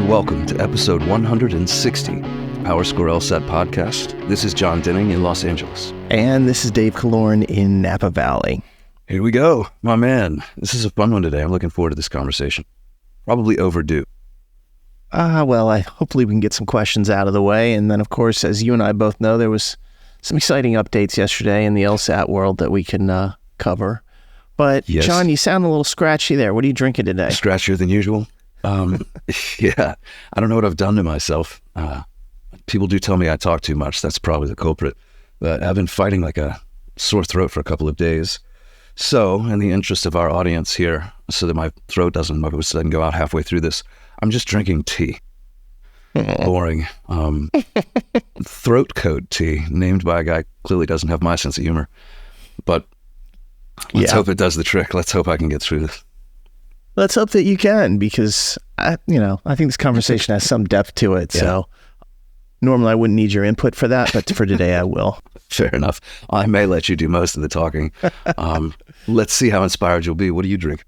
welcome to episode 160, PowerScore LSAT podcast. This is John Denning in Los Angeles. And this is Dave Kaloran in Napa Valley. Here we go, my man. This is a fun one today. I'm looking forward to this conversation. Probably overdue. Hopefully we can get some questions out of the way. And then, of course, as you and I both know, there was some exciting updates yesterday in the LSAT world that we can cover. But, yes. John, you sound a little scratchy there. What are you drinking today? Scratchier than usual. Yeah, I don't know what I've done to myself. People do tell me I talk too much. That's probably the culprit. But I've been fighting like a sore throat for a couple of days. So, in the interest of our audience here, so that my throat doesn't go out halfway through this, I'm just drinking tea. Boring. Throat coat tea, named by a guy who clearly doesn't have my sense of humor. But let's hope it does the trick. Let's hope I can get through this. Let's hope that you can, because I think this conversation has some depth to it. Yeah. So normally I wouldn't need your input for that, but for today I will. Fair enough. I may let you do most of the talking. Let's see how inspired you'll be. What do you drink?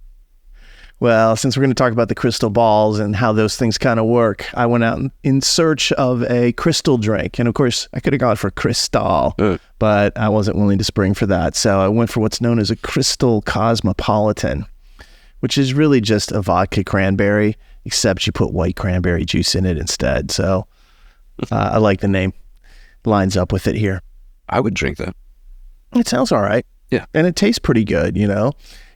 Well, since we're going to talk about the crystal balls and how those things kind of work, I went out in search of a crystal drink. And of course, I could have gone for Cristal, but I wasn't willing to spring for that. So I went for what's known as a Crystal Cosmopolitan, which is really just a vodka cranberry, except you put white cranberry juice in it instead. So I like the name. Lines up with it here. I would drink that. It sounds all right. Yeah. And it tastes pretty good,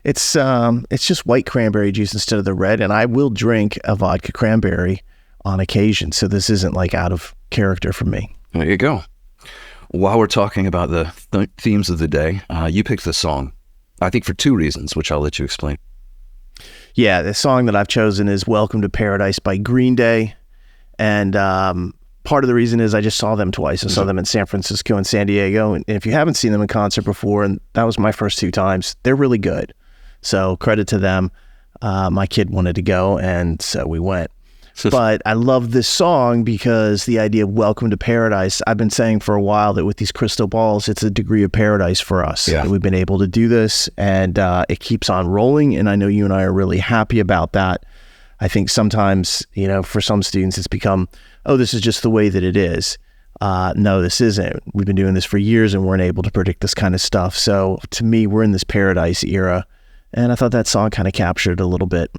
It's just white cranberry juice instead of the red, and I will drink a vodka cranberry on occasion, so this isn't like out of character for me. There you go. While we're talking about the themes of the day, you picked the song, I think for two reasons, which I'll let you explain. Yeah, the song that I've chosen is Welcome to Paradise by Green Day. And part of the reason is I just saw them twice. I saw them in San Francisco and San Diego. And if you haven't seen them in concert before, and that was my first two times, they're really good. So credit to them. My kid wanted to go, and so we went. But I love this song because the idea of welcome to paradise, I've been saying for a while that with these crystal balls, it's a degree of paradise for us. Yeah. That we've been able to do this, and it keeps on rolling. And I know you and I are really happy about that. I think sometimes, for some students, it's become, oh, this is just the way that it is. No, this isn't. We've been doing this for years and weren't able to predict this kind of stuff. So to me, we're in this paradise era. And I thought that song kind of captured it a little bit.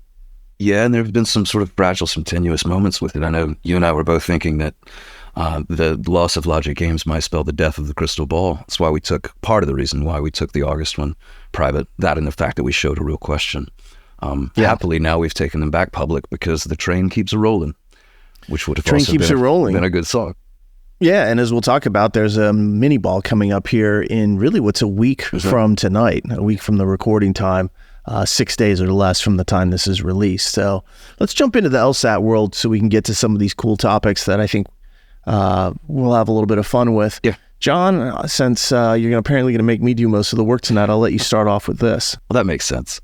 Yeah, and there have been some sort of fragile, some tenuous moments with it. I know you and I were both thinking that the loss of Logic Games might spell the death of the crystal ball. That's why we took, part of the reason why we took the August one private, that and the fact that we showed a real question. Happily, now we've taken them back public because the train keeps a-rolling, which would have also been a good song. Yeah, and as we'll talk about, there's a mini ball coming up here in really what's a week from tonight, a week from the recording time, 6 days or less from the time this is released. So let's jump into the LSAT world so we can get to some of these cool topics that I think we'll have a little bit of fun with. Yeah. John, since you're apparently going to make me do most of the work tonight, I'll let you start off with this. Well, that makes sense.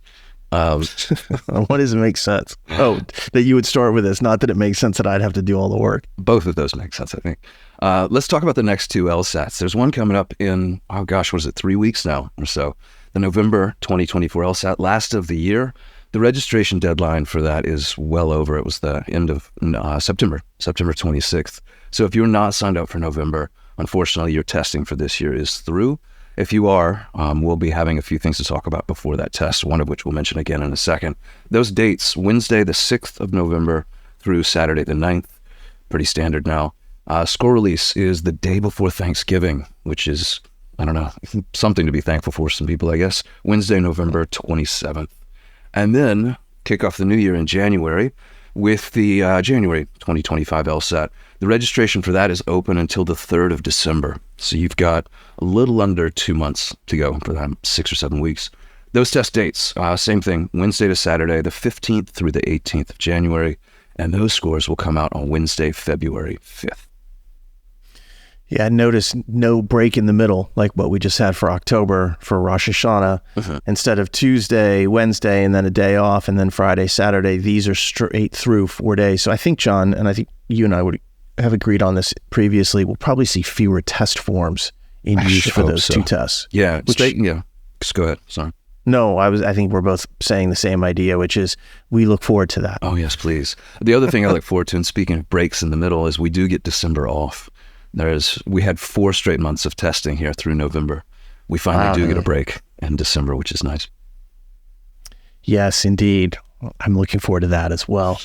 What does it make sense? Oh, that you would start with this, not that it makes sense that I'd have to do all the work. Both of those make sense, I think. Let's talk about the next two LSATs. There's one coming up in, 3 weeks now or so? The November 2024 LSAT, last of the year. The registration deadline for that is well over. It was the end of September 26th. So if you're not signed up for November, unfortunately, your testing for this year is through. If you are, we'll be having a few things to talk about before that test, one of which we'll mention again in a second. Those dates, Wednesday the 6th of November through Saturday the 9th, pretty standard now. Score release is the day before Thanksgiving, which is, something to be thankful for some people, I guess. Wednesday, November 27th. And then kick off the new year in January with the January 2025 LSAT. The registration for that is open until the 3rd of December. So you've got a little under 2 months to go for that, 6 or 7 weeks. Those test dates, same thing, Wednesday to Saturday, the 15th through the 18th of January. And those scores will come out on Wednesday, February 5th. Yeah, notice no break in the middle, like what we just had for October for Rosh Hashanah. Instead of Tuesday, Wednesday, and then a day off, and then Friday, Saturday, these are straight through 4 days. So I think, John, and I think you and I would have agreed on this previously, we'll probably see fewer test forms in use for those two tests. Yeah, just go ahead. Sorry. No, I think we're both saying the same idea, which is we look forward to that. Oh, yes, please. The other thing I look forward to, and speaking of breaks in the middle, is we do get December off. We had 4 straight months of testing here through November. We finally do get a break in December, which is nice. Yes, indeed. I'm looking forward to that as well.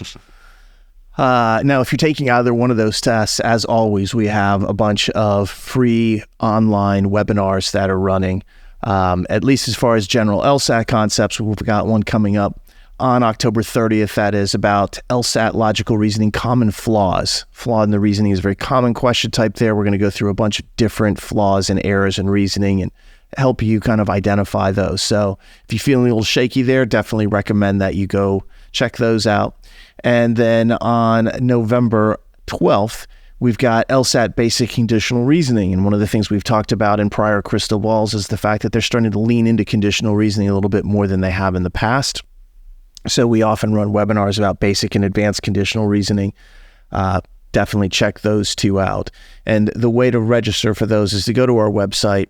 Now, if you're taking either one of those tests, as always, we have a bunch of free online webinars that are running. At least as far as general LSAT concepts, we've got one coming up on October 30th. That is about LSAT logical reasoning, common flaws. Flaw in the reasoning is a very common question type there. We're going to go through a bunch of different flaws and errors in reasoning and help you kind of identify those. So if you're feeling a little shaky there, definitely recommend that you go check those out. And then on November 12th, we've got LSAT basic conditional reasoning. And one of the things we've talked about in prior crystal balls is the fact that they're starting to lean into conditional reasoning a little bit more than they have in the past. So we often run webinars about basic and advanced conditional reasoning. Definitely check those 2 out. And the way to register for those is to go to our website,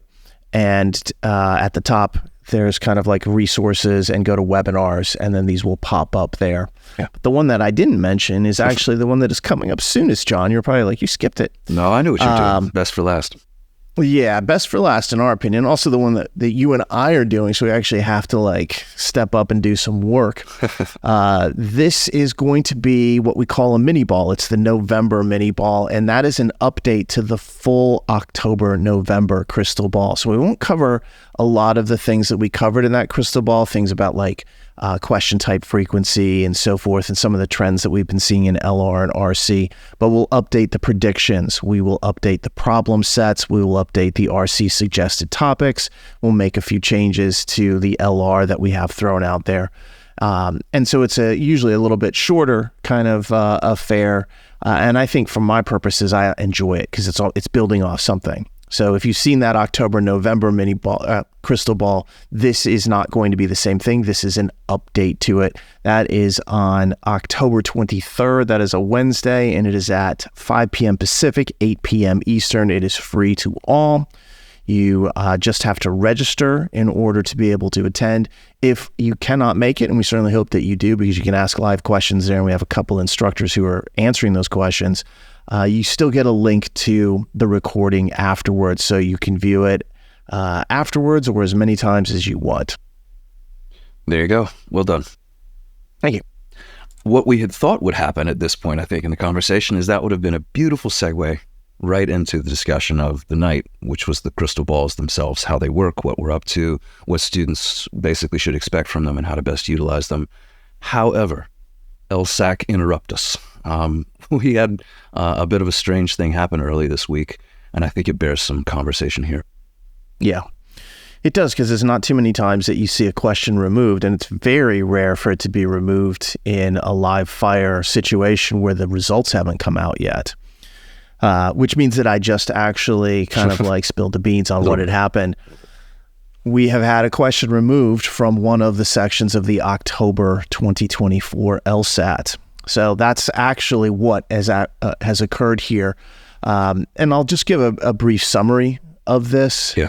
and at the top, there's kind of like resources, and go to webinars, and then these will pop up there. Yeah. The one that I didn't mention is actually the one that is coming up soonest, John. You're probably like, you skipped it. No, I knew what you're doing. Best for last. Yeah, best for last in our opinion. Also the one that you and I are doing, so we actually have to like step up and do some work. This is going to be what we call a mini ball. It's the November mini ball, and that is an update to the full October-November crystal ball. So we won't cover a lot of the things that we covered in that crystal ball, things about like question type frequency and so forth, and some of the trends that we've been seeing in LR and RC, but we'll update the predictions. We will update the problem sets. We will update the RC suggested topics. We'll make a few changes to the LR that we have thrown out there. And so it's usually a little bit shorter kind of affair. And I think for my purposes, I enjoy it because it's building off something. So if you've seen that October-November mini ball, crystal ball, this is not going to be the same thing. This is an update to it. That is on October 23rd. That is a Wednesday, and it is at 5 p.m. Pacific, 8 p.m. Eastern. It is free to all. You just have to register in order to be able to attend. If you cannot make it, and we certainly hope that you do, because you can ask live questions there, and we have a couple instructors who are answering those questions, you still get a link to the recording afterwards, so you can view it afterwards or as many times as you want. There you go. Well done. Thank you. What we had thought would happen at this point, I think, in the conversation is that would have been a beautiful segue right into the discussion of the night, which was the crystal balls themselves, how they work, what we're up to, what students basically should expect from them, and how to best utilize them. However, LSAC interrupt us. We had a bit of a strange thing happen early this week, and I think it bears some conversation here. Yeah, it does, because there's not too many times that you see a question removed, and it's very rare for it to be removed in a live fire situation where the results haven't come out yet, which means that I just actually kind of like spilled the beans on what had happened. We have had a question removed from one of the sections of the October 2024 LSAT. So that's actually what has occurred here. And I'll just give a brief summary of this. Yeah.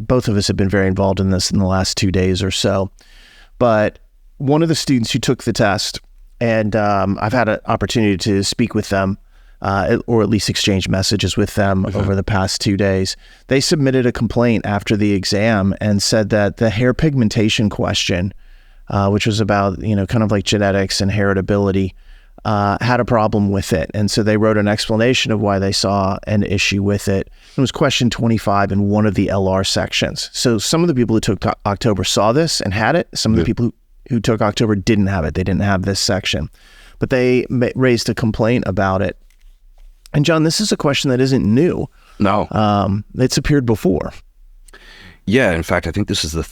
Both of us have been very involved in this in the last 2 days or so. But one of the students who took the test, and I've had an opportunity to speak with them, or at least exchange messages with them over the past 2 days. They submitted a complaint after the exam and said that the hair pigmentation question, which was about, kind of like genetics and heritability, had a problem with it. And so they wrote an explanation of why they saw an issue with it. It was question 25 in one of the LR sections. So some of the people who took October saw this and had it. Some of the people who took October didn't have it. They didn't have this section. But they raised a complaint about it. And John, this is a question that isn't new. No. It's appeared before. Yeah, in fact, I think this is the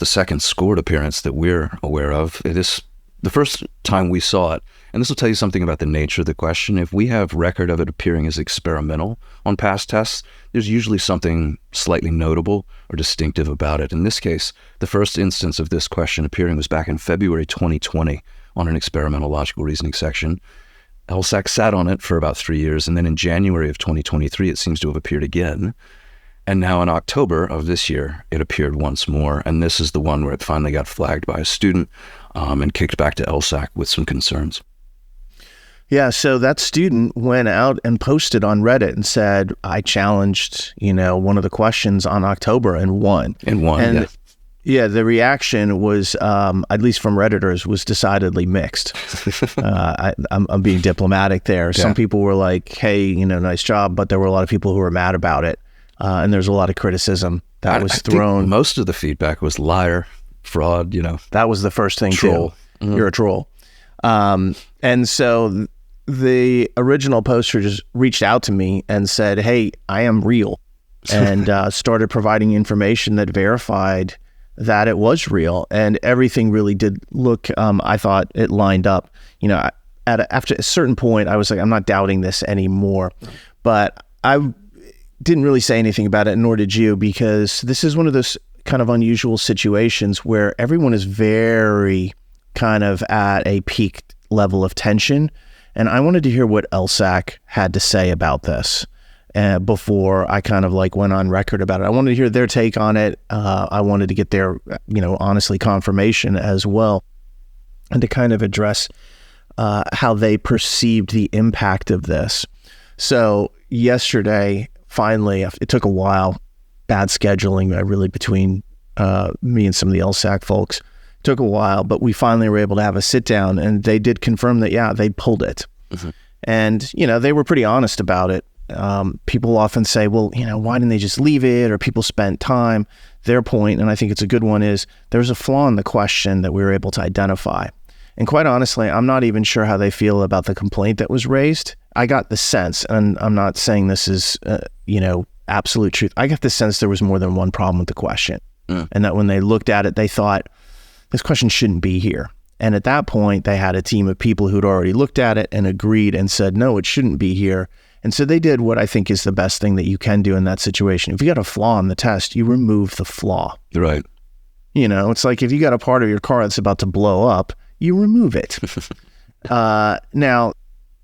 second scored appearance that we're aware of. It is the first time we saw it. And this will tell you something about the nature of the question. If we have record of it appearing as experimental on past tests, there's usually something slightly notable or distinctive about it. In this case, the first instance of this question appearing was back in February 2020 on an experimental logical reasoning section. LSAC sat on it for about 3 years, and then in January of 2023, it seems to have appeared again. And now in October of this year, it appeared once more. And this is the one where it finally got flagged by a student and kicked back to LSAC with some concerns. Yeah, so that student went out and posted on Reddit and said, I challenged, one of the questions on October and won. Yeah. Yeah, the reaction was, at least from Redditors, was decidedly mixed. I'm being diplomatic there. Some people were like, hey, nice job. But there were a lot of people who were mad about it. And there's a lot of criticism that was thrown. Think most of the feedback was liar, fraud, That was the first thing, troll. too. Mm-hmm. You're a troll. And so the original poster just reached out to me and said, hey, I am real. And started providing information that verified that it was real, and everything really did look, I thought it lined up. After a certain point, I was like, I'm not doubting this anymore. But I didn't really say anything about it, nor did you, because this is one of those kind of unusual situations where everyone is very kind of at a peak level of tension. And I wanted to hear what LSAC had to say about this. Before I kind of went on record about it. I wanted to hear their take on it. I wanted to get their, honestly, confirmation as well, and to kind of address how they perceived the impact of this. So yesterday, finally, it took a while, bad scheduling, really between me and some of the LSAC folks. It took a while, but we finally were able to have a sit down, and they did confirm that, yeah, they pulled it. Mm-hmm. And, they were pretty honest about it. People often say, well, why didn't they just leave it? Or people spent time. Their point, and I think it's a good one, is there's a flaw in the question that we were able to identify. And quite honestly, I'm not even sure how they feel about the complaint that was raised. I got the sense, and I'm not saying this is, absolute truth. I got the sense there was more than one problem with the question. And that when they looked at it, they thought, this question shouldn't be here. And at that point, they had a team of people who'd already looked at it and agreed and said, no, it shouldn't be here. And so they did what I think is the best thing that you can do in that situation. If you got a flaw in the test, you remove the flaw. Right. It's like if you got a part of your car that's about to blow up, you remove it. Now,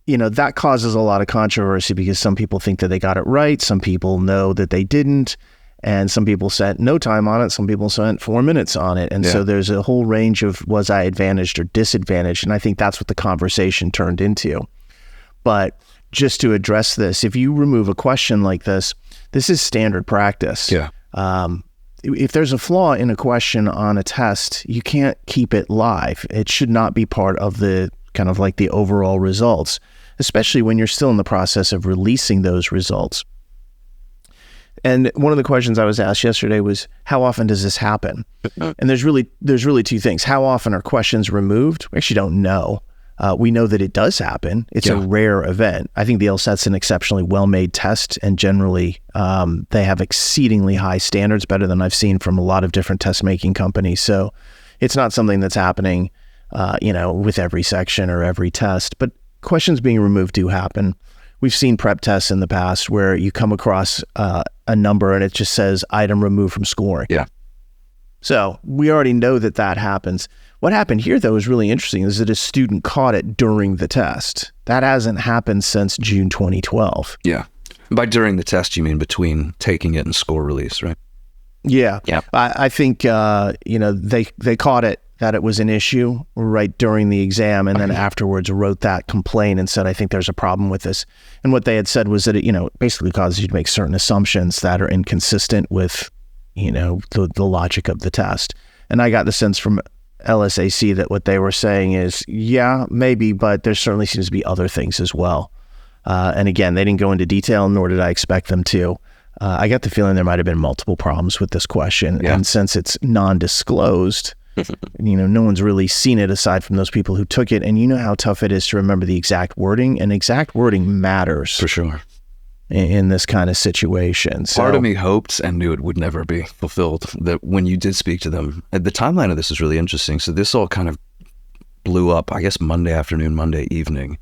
that causes a lot of controversy because some people think that they got it right. Some people know that they didn't. And some people spent no time on it. Some people spent 4 minutes on it. And so there's a whole range of, was I advantaged or disadvantaged? And I think that's what the conversation turned into. But just to address this, if you remove a question like this, this is standard practice. Yeah. If there's a flaw in a question on a test, you can't keep it live. It should not be part of the kind of the overall results, especially when you're still in the process of releasing those results. And one of the questions I was asked yesterday was, how often does this happen? And there's really two things. How often are questions removed? We actually don't know. We know that it does happen. It's a rare event. I think the LSAT's an exceptionally well-made test, and generally they have exceedingly high standards, better than I've seen from a lot of different test-making companies. So it's not something that's happening, with every section or every test. But questions being removed do happen. We've seen prep tests in the past where you come across a number and it just says item removed from scoring. Yeah. So we already know that happens. What happened here, though, is really interesting, is that a student caught it during the test. That hasn't happened since June 2012. Yeah. By during the test, you mean between taking it and score release, right? Yeah. Yeah. I think, they caught it, that it was an issue right during the exam, and then afterwards wrote that complaint and said, I think there's a problem with this. And what they had said was that it, basically causes you to make certain assumptions that are inconsistent with, the logic of the test. And I got the sense from LSAC that what they were saying is, yeah, maybe, but there certainly seems to be other things as well. And again, they didn't go into detail, nor did I expect them to. I got the feeling there might have been multiple problems with this question. Yeah. And since it's non-disclosed, no one's really seen it aside from those people who took it. And you know how tough it is to remember the exact wording, and exact wording matters. For sure. In this kind of situation. Part of me hoped and knew it would never be fulfilled, that when you did speak to them, the timeline of this is really interesting. So this all kind of blew up, I guess, Monday afternoon, Monday evening.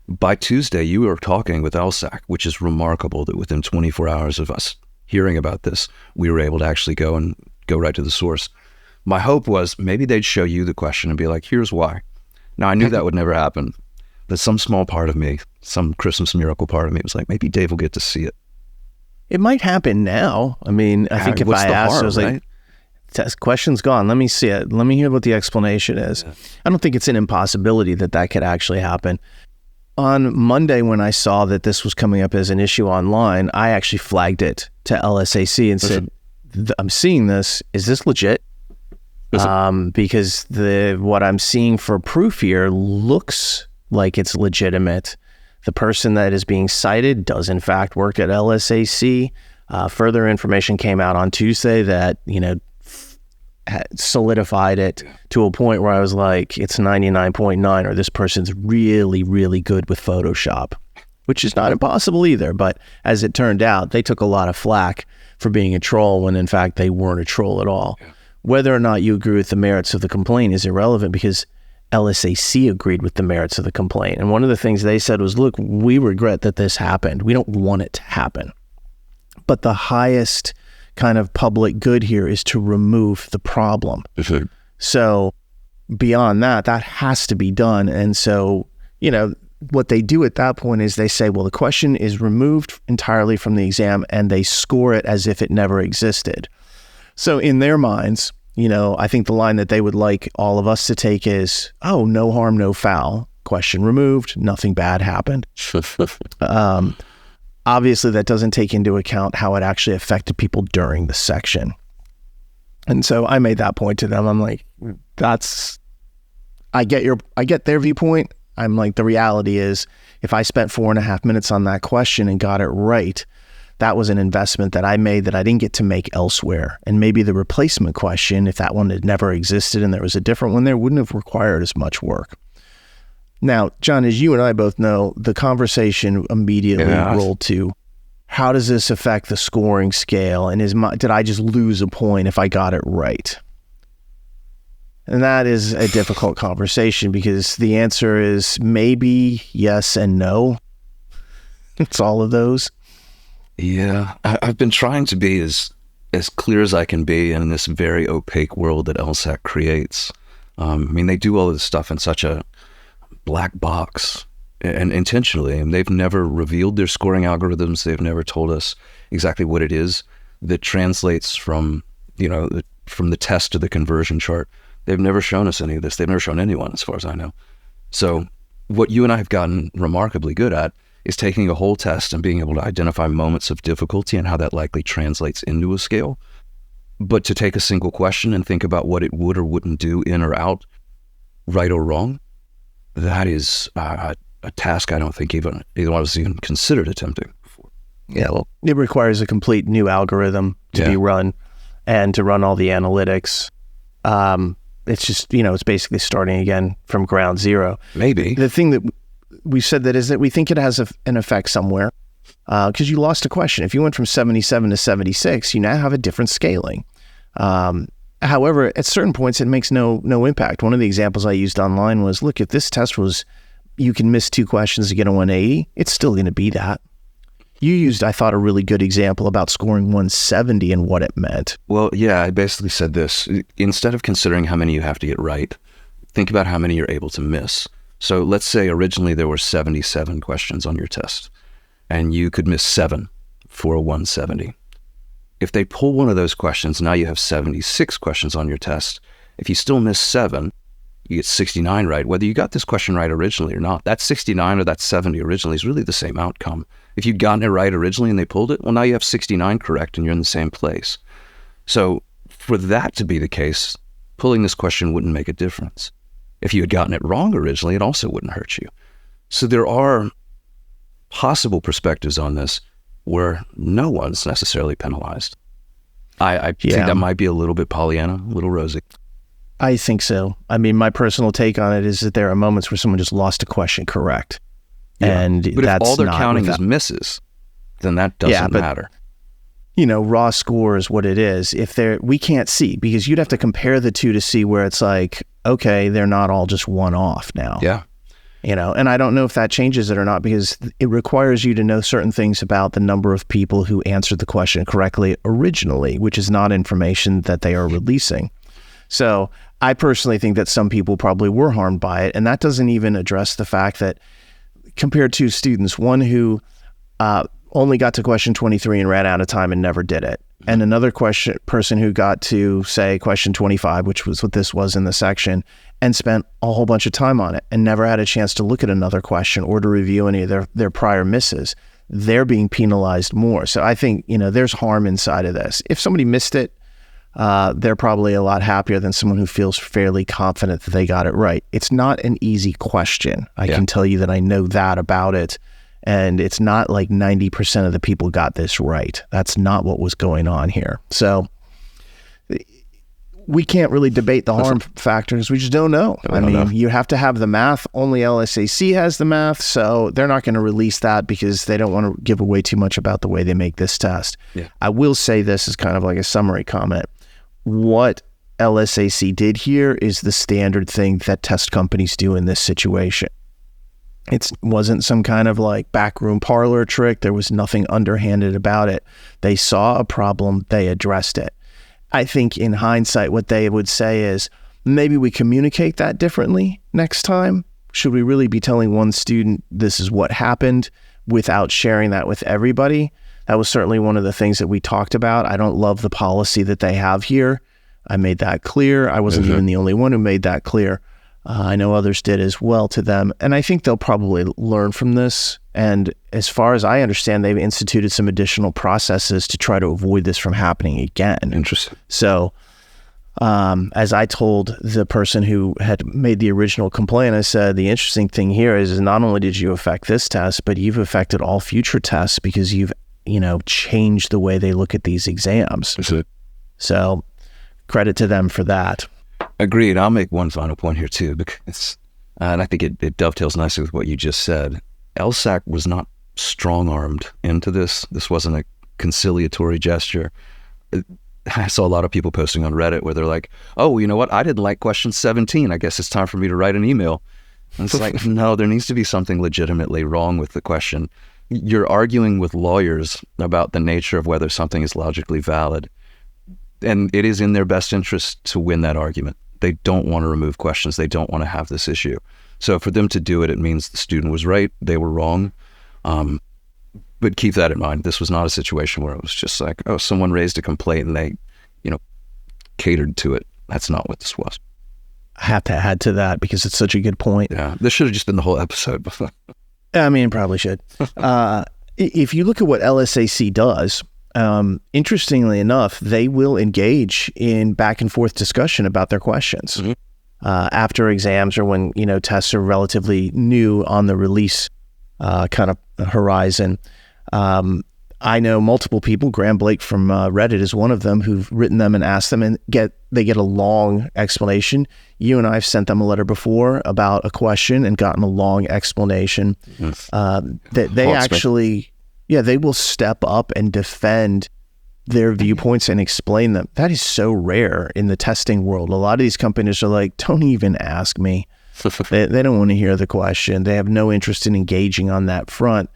By Tuesday, you were talking with LSAC, which is remarkable that within 24 hours of us hearing about this, we were able to actually go right to the source. My hope was maybe they'd show you the question and be like, here's why. Now, I knew that would never happen. But some small part of me, some Christmas miracle part of me was like, maybe Dave will get to see it. It might happen now. I mean, I think if I asked, I was like, question's gone. Let me see it. Let me hear what the explanation is. Yeah. I don't think it's an impossibility that could actually happen. On Monday, when I saw that this was coming up as an issue online, I actually flagged it to LSAC and said, I'm seeing this. Is this legit? Because what I'm seeing for proof here looks like it's legitimate. The person that is being cited does in fact work at LSAC. Further information came out on Tuesday that, solidified it to a point where I was like, it's 99.9, or this person's really, really good with Photoshop, which is not impossible either. But as it turned out, they took a lot of flack for being a troll when in fact they weren't a troll at all. Yeah. Whether or not you agree with the merits of the complaint is irrelevant, because LSAC agreed with the merits of the complaint. And one of the things they said was, look, we regret that this happened. We don't want it to happen. But the highest kind of public good here is to remove the problem. Mm-hmm. So beyond that has to be done. And so, what they do at that point is they say, well, the question is removed entirely from the exam, and they score it as if it never existed. So in their minds, I think the line that they would like all of us to take is, oh, no harm, no foul. Question removed. Nothing bad happened. Obviously, that doesn't take into account how it actually affected people during the section. And so I made that point to them. I'm like, I get their viewpoint. I'm like, the reality is, if I spent 4.5 minutes on that question and got it right, that was an investment that I made that I didn't get to make elsewhere. And maybe the replacement question, if that one had never existed and there was a different one there, wouldn't have required as much work. Now, John, as you and I both know, the conversation immediately rolled to, how does this affect the scoring scale? And did I just lose a point if I got it right? And that is a difficult conversation, because the answer is maybe yes and no. It's all of those. Yeah, I've been trying to be as clear as I can be in this very opaque world that LSAT creates. They do all of this stuff in such a black box, and intentionally, and they've never revealed their scoring algorithms. They've never told us exactly what it is that translates from the test to the conversion chart. They've never shown us any of this. They've never shown anyone, as far as I know. So what you and I have gotten remarkably good at is taking a whole test and being able to identify moments of difficulty and how that likely translates into a scale. But to take a single question and think about what it would or wouldn't do in or out, right or wrong, that is a task I don't think either one of us even considered attempting before. Yeah, well, it requires a complete new algorithm to be run, and to run all the analytics. It's just, it's basically starting again from ground zero. Maybe. The thing that we've said that is that we think it has an effect somewhere, because you lost a question. If you went from 77 to 76, you now have a different scaling. However, at certain points, it makes no impact. One of the examples I used online was, look, if this test was, you can miss 2 questions to get a 180, it's still going to be that. You used, I thought, a really good example about scoring 170 and what it meant. Well, yeah, I basically said this. Instead of considering how many you have to get right, think about how many you're able to miss. So let's say originally there were 77 questions on your test, and you could miss 7 for a 170. If they pull one of those questions, now you have 76 questions on your test. If you still miss 7, you get 69 right. Whether you got this question right originally or not, that 69 or that 70 originally is really the same outcome. If you'd gotten it right originally and they pulled it, well, now you have 69 correct and you're in the same place. So for that to be the case, pulling this question wouldn't make a difference. If you had gotten it wrong originally, it also wouldn't hurt you. So there are possible perspectives on this where no one's necessarily penalized. I think that might be a little bit Pollyanna, a little rosy. I think so. I mean, my personal take on it is that there are moments where someone just lost a question correct. Yeah. And but that's if all they're not counting is misses, then that doesn't matter. Raw score is what it is. We can't see, because you'd have to compare the two to see where it's like, okay, they're not all just one off now. Yeah. And I don't know if that changes it or not, because it requires you to know certain things about the number of people who answered the question correctly originally, which is not information that they are releasing. So I personally think that some people probably were harmed by it. And that doesn't even address the fact that, compared to students, one who only got to question 23 and ran out of time and never did it. And another person who got to, say, question 25, which was what this was in the section, and spent a whole bunch of time on it and never had a chance to look at another question or to review any of their prior misses. They're being penalized more. So I think, there's harm inside of this. If somebody missed it, they're probably a lot happier than someone who feels fairly confident that they got it right. It's not an easy question. I can tell you that I know that about it. And it's not like 90% of the people got this right. That's not what was going on here. So we can't really debate the harm factors. We just don't know. You have to have the math. Only LSAC has the math, so they're not going to release that because they don't want to give away too much about the way they make this test. Yeah. I will say this is kind of like a summary comment. What LSAC did here is the standard thing that test companies do in this situation. It wasn't some kind of like backroom parlor trick. There was nothing underhanded about it. They saw a problem, they addressed it. I think in hindsight, what they would say is, maybe we communicate that differently next time. Should we really be telling one student this is what happened without sharing that with everybody? That was certainly one of the things that we talked about. I don't love the policy that they have here. I made that clear. I wasn't even the only one who made that clear. I know others did as well to them. And I think they'll probably learn from this. And as far as I understand, they've instituted some additional processes to try to avoid this from happening again. Interesting. So as I told the person who had made the original complaint, I said, the interesting thing here is not only did you affect this test, but you've affected all future tests because you've, changed the way they look at these exams. That's it. So credit to them for that. Agreed. I'll make one final point here too, because, and I think it dovetails nicely with what you just said. LSAC was not strong-armed into this. This wasn't a conciliatory gesture. I saw a lot of people posting on Reddit where they're like, oh, you know what? I didn't like question 17. I guess it's time for me to write an email. And it's like, no, there needs to be something legitimately wrong with the question. You're arguing with lawyers about the nature of whether something is logically valid. And it is in their best interest to win that argument. They don't want to remove questions. They don't want to have this issue. So for them to do it, it means the student was right. They were wrong. But keep that in mind. This was not a situation where it was just like, oh, someone raised a complaint and they, catered to it. That's not what this was. I have to add to that because it's such a good point. Yeah, this should have just been the whole episode. Probably should. If you look at what LSAC does, interestingly enough, they will engage in back and forth discussion about their questions after exams or when, tests are relatively new on the release kind of horizon. I know multiple people, Graham Blake from Reddit is one of them, who've written them and asked them and they get a long explanation. You and I have sent them a letter before about a question and gotten a long explanation. They actually... Yeah, they will step up and defend their viewpoints and explain them. That is so rare in the testing world. A lot of these companies are like, don't even ask me. They don't want to hear the question. They have no interest in engaging on that front.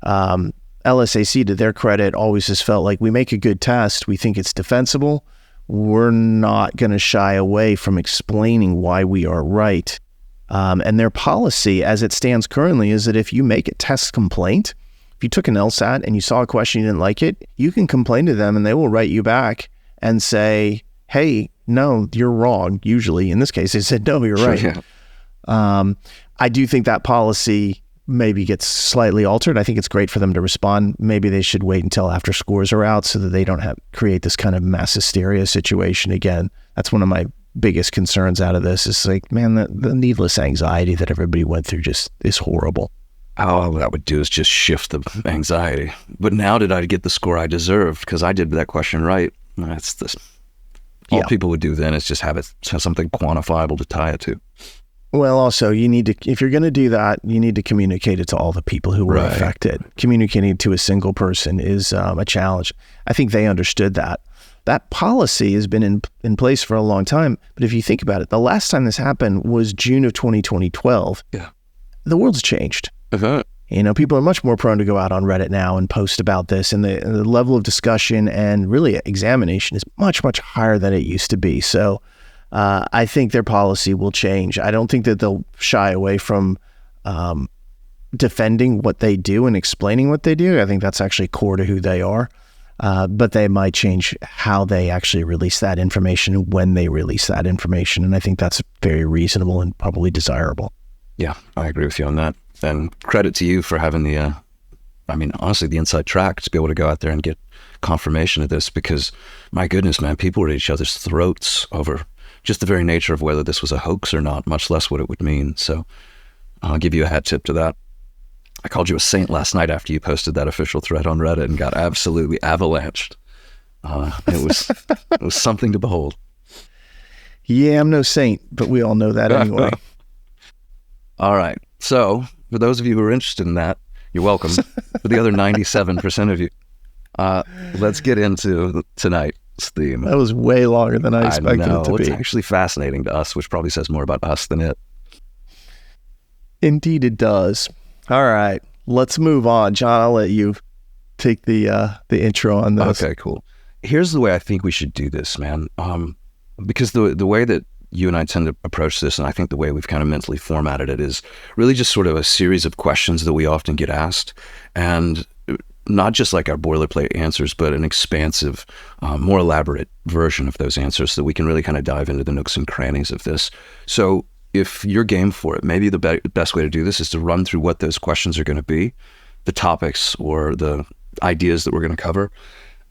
LSAC, to their credit, always has felt like we make a good test. We think it's defensible. We're not going to shy away from explaining why we are right. And their policy, as it stands currently, is that if you make a test complaint, if you took an LSAT and you saw a question, you didn't like it, you can complain to them and they will write you back and say, hey, no, you're wrong. Usually, in this case, they said, no, you're right. Yeah. I do think that policy maybe gets slightly altered. I think it's great for them to respond. Maybe they should wait until after scores are out so that they don't create this kind of mass hysteria situation again. That's one of my biggest concerns out of this. Is like, man, the needless anxiety that everybody went through just is horrible. All that would do is just shift the anxiety. But now did I get the score I deserved because I did that question right? That's this. All people would do then is just have something quantifiable to tie it to. Well, also, you need to, if you're going to do that, you need to communicate it to all the people who were affected. Communicating it to a single person is a challenge. I think they understood that. That policy has been in place for a long time. But if you think about it, the last time this happened was June of 2012. Yeah. The world's changed. People are much more prone to go out on Reddit now and post about this, and the level of discussion and really examination is much, much higher than it used to be. So I think their policy will change. I don't think that they'll shy away from defending what they do and explaining what they do. I think that's actually core to who they are. But they might change how they actually release that information and when they release that information. And I think that's very reasonable and probably desirable. Yeah, I agree with you on that. And credit to you for having honestly, the inside track to be able to go out there and get confirmation of this, because my goodness, man, people were at each other's throats over just the very nature of whether this was a hoax or not, much less what it would mean. So I'll give you a hat tip to that. I called you a saint last night after you posted that official thread on Reddit and got absolutely avalanched. It was something to behold. Yeah, I'm no saint, but we all know that anyway. All right. So for those of you who are interested in that, you're welcome. For the other 97% of you, let's get into tonight's theme. That was way longer than I expected it to be. It's actually fascinating to us, which probably says more about us than it. Indeed it does. All right, let's move on. John, I'll let you take the intro on this. Okay, cool. Here's the way I think we should do this, man. Because the way that you and I tend to approach this, and I think the way we've kind of mentally formatted it, is really just sort of a series of questions that we often get asked, and not just like our boilerplate answers, but an expansive, more elaborate version of those answers so that we can really kind of dive into the nooks and crannies of this. So if you're game for it, maybe the best way to do this is to run through what those questions are going to be, the topics or the ideas that we're going to cover,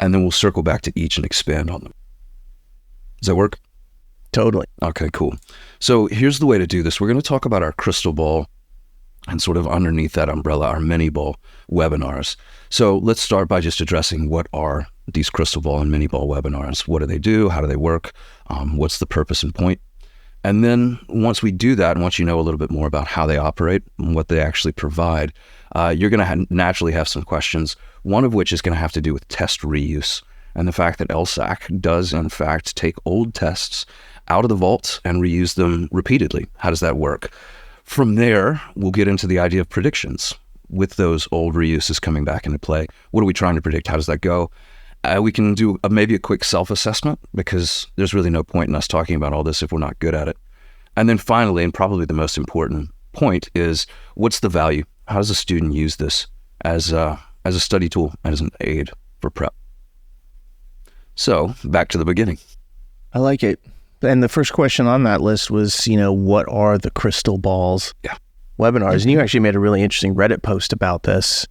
and then we'll circle back to each and expand on them. Does that work? Totally. Okay, cool. So here's the way to do this. We're going to talk about our crystal ball and sort of underneath that umbrella, our mini ball webinars. So let's start by just addressing what are these crystal ball and mini ball webinars. What do they do? How do they work? What's the purpose and point? And then once we do that, and once you know a little bit more about how they operate and what they actually provide, you're going to naturally have some questions, one of which is going to have to do with test reuse and the fact that LSAC does, in fact, take old tests out of the vault and reuse them repeatedly. How does that work? From there, we'll get into the idea of predictions with those old reuses coming back into play. What are we trying to predict? How does that go? We can do maybe a quick self-assessment, because there's really no point in us talking about all this if we're not good at it. And then finally, and probably the most important point, is what's the value? How does a student use this as a study tool and as an aid for prep? So back to the beginning. I like it. And the first question on that list was, what are the crystal balls webinars? And you actually made a really interesting Reddit post about this.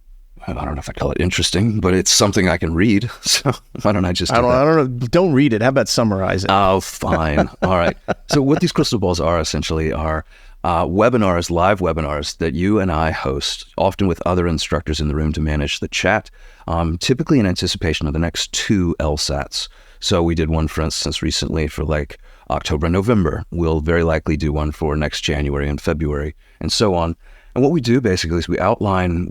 I don't know if I call it interesting, but it's something I can read. So why don't I just do that? I don't know. Don't read it. How about summarize it? Oh, fine. All right. So what these crystal balls are essentially are webinars, live webinars that you and I host, often with other instructors in the room to manage the chat, typically in anticipation of the next 2 LSATs. So we did one, for instance, recently for like October and November. We'll very likely do one for next January and February, and so on. And what we do basically is we outline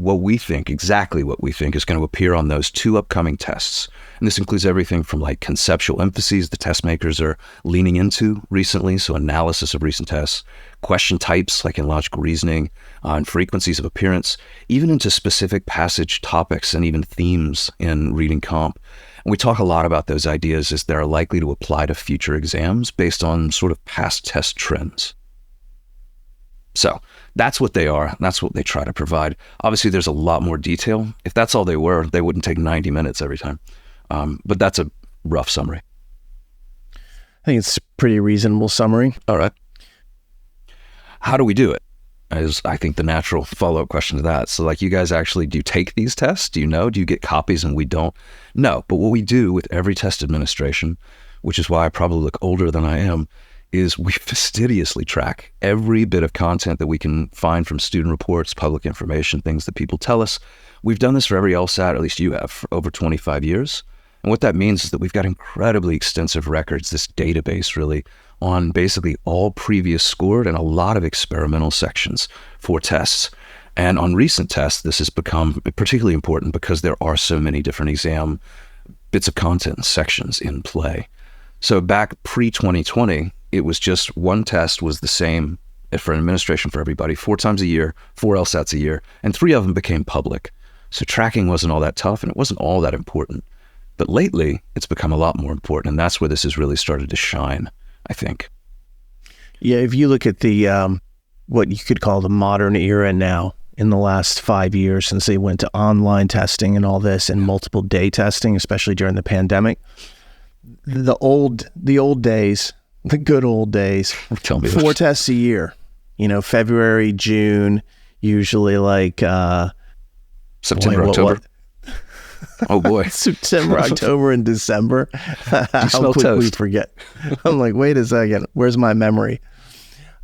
exactly what we think is going to appear on those 2 upcoming tests. And this includes everything from like conceptual emphases the test makers are leaning into recently, so analysis of recent tests, question types like in logical reasoning, and frequencies of appearance, even into specific passage topics and even themes in reading comp. And we talk a lot about those ideas as they're likely to apply to future exams based on sort of past test trends. So that's what they are. That's what they try to provide. Obviously, there's a lot more detail. If that's all they were, they wouldn't take 90 minutes every time. But that's a rough summary. I think it's a pretty reasonable summary. All right. How do we do it? Is, I think, the natural follow-up question to that. So like, you guys actually, do you take these tests? Do you know? Do you get copies and we don't? No. But what we do with every test administration, which is why I probably look older than I am, is we fastidiously track every bit of content that we can find from student reports, public information, things that people tell us. We've done this for every LSAT, at least you have, for over 25 years. And what that means is that we've got incredibly extensive records, this database really, on basically all previous scored and a lot of experimental sections for tests. And on recent tests, this has become particularly important because there are so many different exam bits of content and sections in play. So back pre-2020, it was just one test was the same for an administration for everybody, 4 times a year, 4 LSATs a year, and 3 of them became public. So tracking wasn't all that tough and it wasn't all that important. But lately, it's become a lot more important, and that's where this has really started to shine, I think. Yeah, if you look at the what you could call the modern era now, in the last 5 years since they went to online testing and all this and multiple day testing, especially during the pandemic. The old days, the good old days, Tell me 4 tests a year, February, June, usually like September, October. Oh boy. September, October, and December. How smell quick we toast? forget. I'm like, wait a second, where's my memory?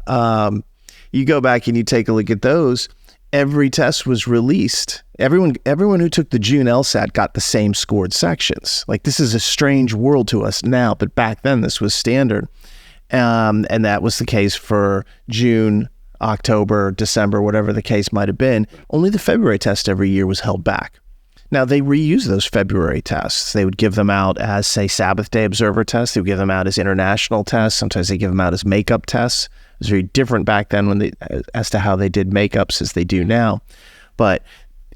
You go back and you take a look at those. Every test was released. Everyone who took the June LSAT got the same scored sections. Like, this is a strange world to us now, but back then this was standard. And that was the case for June, October, December, whatever the case might have been. Only the February test every year was held back. Now, they reuse those February tests. They would give them out as, say, Sabbath Day Observer tests. They would give them out as international tests. Sometimes they give them out as makeup tests. It was very different back then as to how they did makeups as they do now. But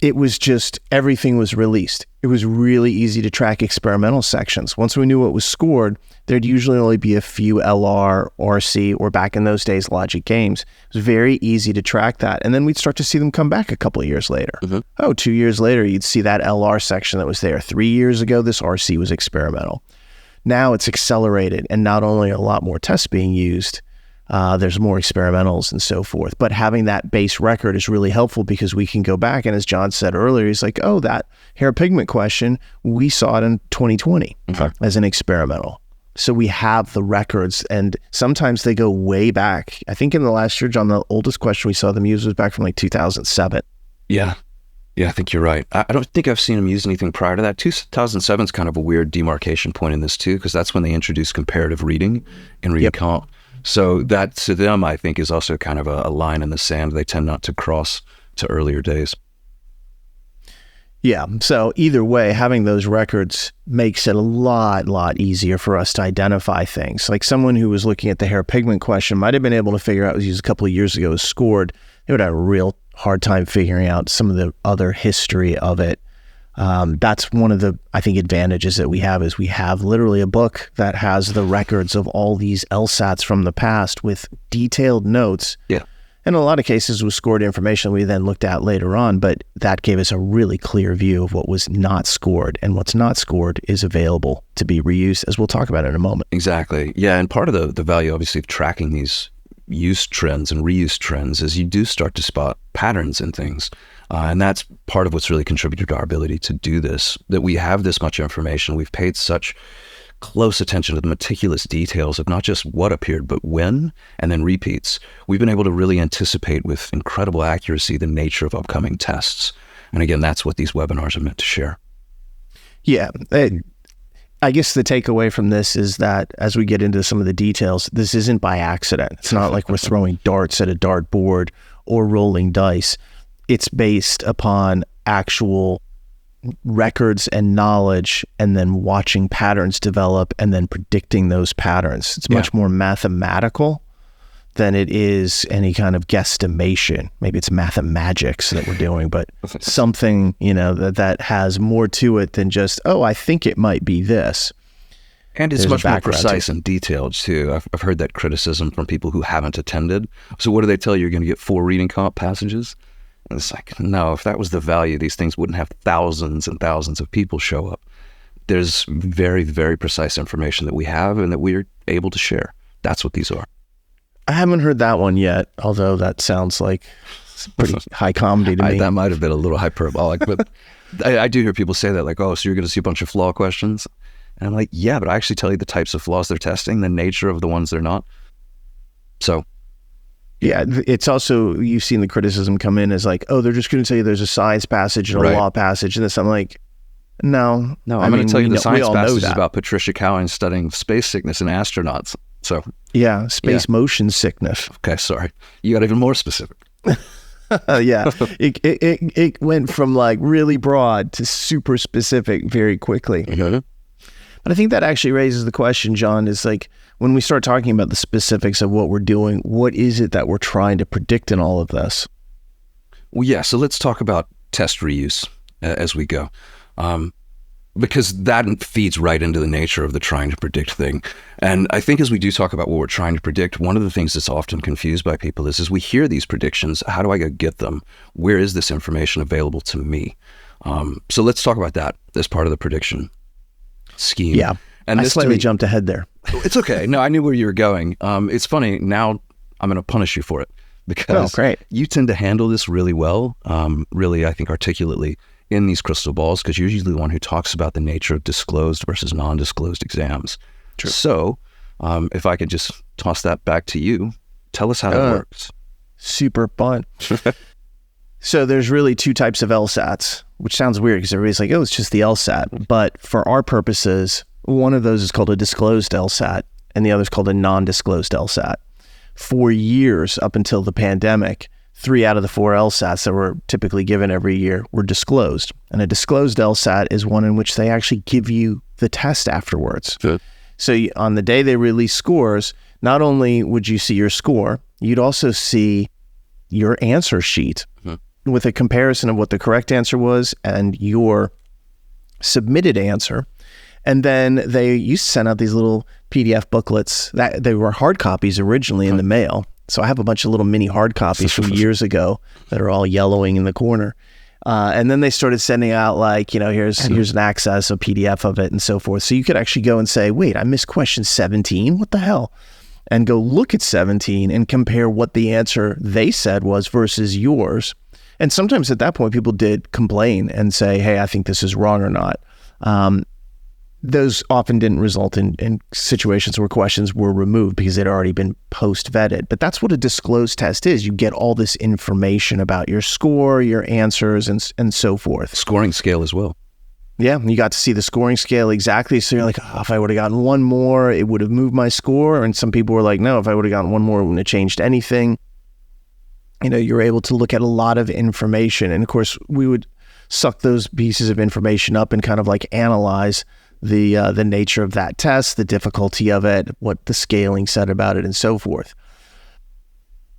it was just, everything was released. It was really easy to track experimental sections. Once we knew what was scored, there'd usually only be a few LR, RC, or back in those days, logic games. It was very easy to track that. And then we'd start to see them come back a couple of years later. Mm-hmm. 2 years later, you'd see that LR section that was there. 3 years ago, this RC was experimental. Now it's accelerated, and not only a lot more tests being used, there's more experimentals and so forth. But having that base record is really helpful because we can go back. And as John said earlier, he's like, oh, that hair pigment question, we saw it in 2020 as an experimental. So we have the records, and sometimes they go way back. I think in the last year, John, the oldest question we saw them use was back from like 2007. Yeah, I think you're right. I don't think I've seen them use anything prior to that. 2007 is kind of a weird demarcation point in this too, because that's when they introduced comparative reading and reading comp. So that, to them, I think, is also kind of a line in the sand they tend not to cross to earlier days. Yeah. So either way, having those records makes it a lot easier for us to identify things. Like, someone who was looking at the hair pigment question might have been able to figure out, it was used a couple of years ago, was scored. They would have a real hard time figuring out some of the other history of it. That's one of the, I think, advantages that we have, is we have literally a book that has the records of all these LSATs from the past with detailed notes. Yeah. In a lot of cases was scored information we then looked at later on, but that gave us a really clear view of what was not scored, and what's not scored is available to be reused, as we'll talk about in a moment. Exactly. Yeah. And part of the value, obviously, of tracking these use trends and reuse trends is you do start to spot patterns in things. And that's part of what's really contributed to our ability to do this, that we have this much information. We've paid such close attention to the meticulous details of not just what appeared, but when, and then repeats. We've been able to really anticipate with incredible accuracy the nature of upcoming tests. And again, that's what these webinars are meant to share. Yeah. I guess the takeaway from this is that as we get into some of the details, this isn't by accident. It's not like we're throwing darts at a dartboard or rolling dice. It's based upon actual records and knowledge, and then watching patterns develop and then predicting those patterns. It's much more mathematical than it is any kind of guesstimation. Maybe it's mathemagics that we're doing, but something, that has more to it than just, oh, I think it might be this. And it's much more precise and detailed too. I've heard that criticism from people who haven't attended. So what do they tell you? You're going to get 4 reading comp passages? And it's like, no, if that was the value, these things wouldn't have thousands and thousands of people show up. There's very, very precise information that we have and that we're able to share. That's what these are. I haven't heard that one yet, although that sounds like pretty high comedy to me. That might have been a little hyperbolic, but I do hear people say that, like, oh, so you're going to see a bunch of flaw questions? And I'm like, yeah, but I actually tell you the types of flaws they're testing, the nature of the ones they're not. So... yeah, it's also, you've seen the criticism come in as like, oh, they're just going to tell you there's a science passage and a law passage, and this. I'm like, no. I'm going to tell you the science passage is about Patricia Cowan studying space sickness in astronauts. So yeah, space motion sickness. Okay, sorry. You got even more specific. Yeah, it went from like really broad to super specific very quickly. Mm-hmm. But I think that actually raises the question, John, is like, when we start talking about the specifics of what we're doing, what is it that we're trying to predict in all of this? Well, yeah, so let's talk about test reuse as we go. because that feeds right into the nature of the trying to predict thing. And I think as we do talk about what we're trying to predict, one of the things that's often confused by people is we hear these predictions. How do I go get them? Where is this information available to me? So let's talk about that as part of the prediction scheme. Yeah. And I slightly jumped ahead there. It's okay. No, I knew where you were going. It's funny. Now I'm going to punish you for it because great. You tend to handle this really well, really, I think, articulately in these crystal balls, because you're usually the one who talks about the nature of disclosed versus non-disclosed exams. True. So if I could just toss that back to you, tell us how that works. Super fun. So there's really two types of LSATs, which sounds weird because everybody's like, oh, it's just the LSAT. But for our purposes, one of those is called a disclosed LSAT and the other is called a non-disclosed LSAT. For years, up until the pandemic, 3 out of the 4 LSATs that were typically given every year were disclosed. And a disclosed LSAT is one in which they actually give you the test afterwards. Good. So on the day they release scores, not only would you see your score, you'd also see your answer sheet with a comparison of what the correct answer was and your submitted answer. And then they used to send out these little PDF booklets that they were hard copies originally in the mail. So I have a bunch of little mini hard copies from years ago that are all yellowing in the corner. And then they started sending out like, here's an access, a PDF of it and so forth. So you could actually go and say, wait, I missed question 17. What the hell? And go look at 17 and compare what the answer they said was versus yours. And sometimes at that point, people did complain and say, hey, I think this is wrong or not. Those often didn't result in situations where questions were removed because they'd already been post-vetted. But that's what a disclosed test is. You get all this information about your score, your answers, and so forth. Scoring scale as well. Yeah, you got to see the scoring scale exactly. So you're like, if I would have gotten one more, it would have moved my score. And some people were like, no, if I would have gotten one more, it wouldn't have changed anything. You're able to look at a lot of information. And of course, we would suck those pieces of information up and kind of like analyze the nature of that test, the difficulty of it, what the scaling said about it, and so forth.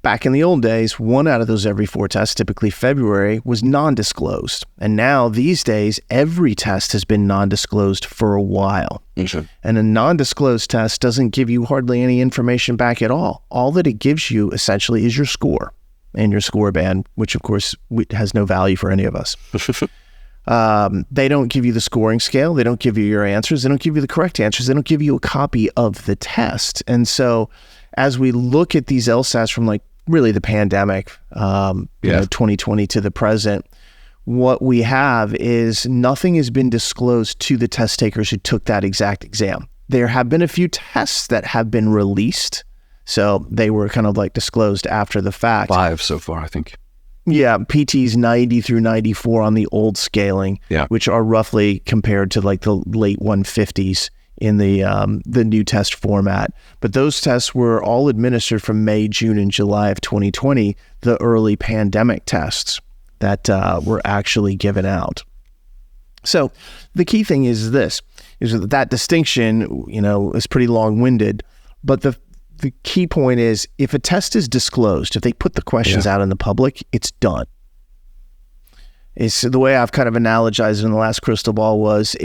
Back in the old days, 1 out of those every 4 tests, typically February, was non-disclosed. And now, these days, every test has been non-disclosed for a while. Okay. And a non-disclosed test doesn't give you hardly any information back at all. All that it gives you, essentially, is your score and your score band, which, of course, has no value for any of us. They don't give you the scoring scale. They don't give you your answers. They don't give you the correct answers. They don't give you a copy of the test. And so as we look at these LSATs from like really the pandemic, 2020 to the present, what we have is nothing has been disclosed to the test takers who took that exact exam. There have been a few tests that have been released. So they were kind of like disclosed after the fact. 5 so far, I think. Yeah, PT's 90 through 94 on the old scaling, which are roughly compared to like the late 150s in the new test format. But those tests were all administered from May, June, and July of 2020, the early pandemic tests that were actually given out. So the key thing is this, is that distinction, is pretty long-winded, but the key point is if a test is disclosed, if they put the questions out in the public, it's done. It's the way I've kind of analogized it in the last crystal ball was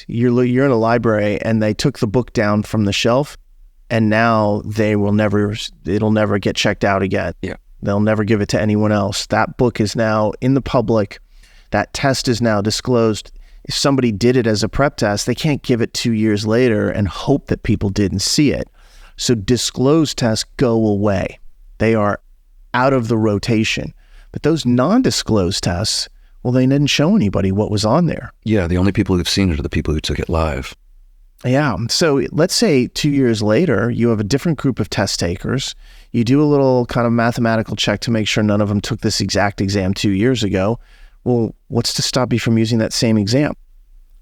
you're in a library and they took the book down from the shelf and now it'll never get checked out again. Yeah. They'll never give it to anyone else. That book is now in the public. That test is now disclosed. If somebody did it as a prep test, they can't give it 2 years later and hope that people didn't see it. So disclosed tests go away. They are out of the rotation. But those non-disclosed tests, well, they didn't show anybody what was on there. Yeah, the only people who've seen it are the people who took it live. Yeah. So let's say 2 years later, you have a different group of test takers. You do a little kind of mathematical check to make sure none of them took this exact exam 2 years ago. Well, what's to stop you from using that same exam?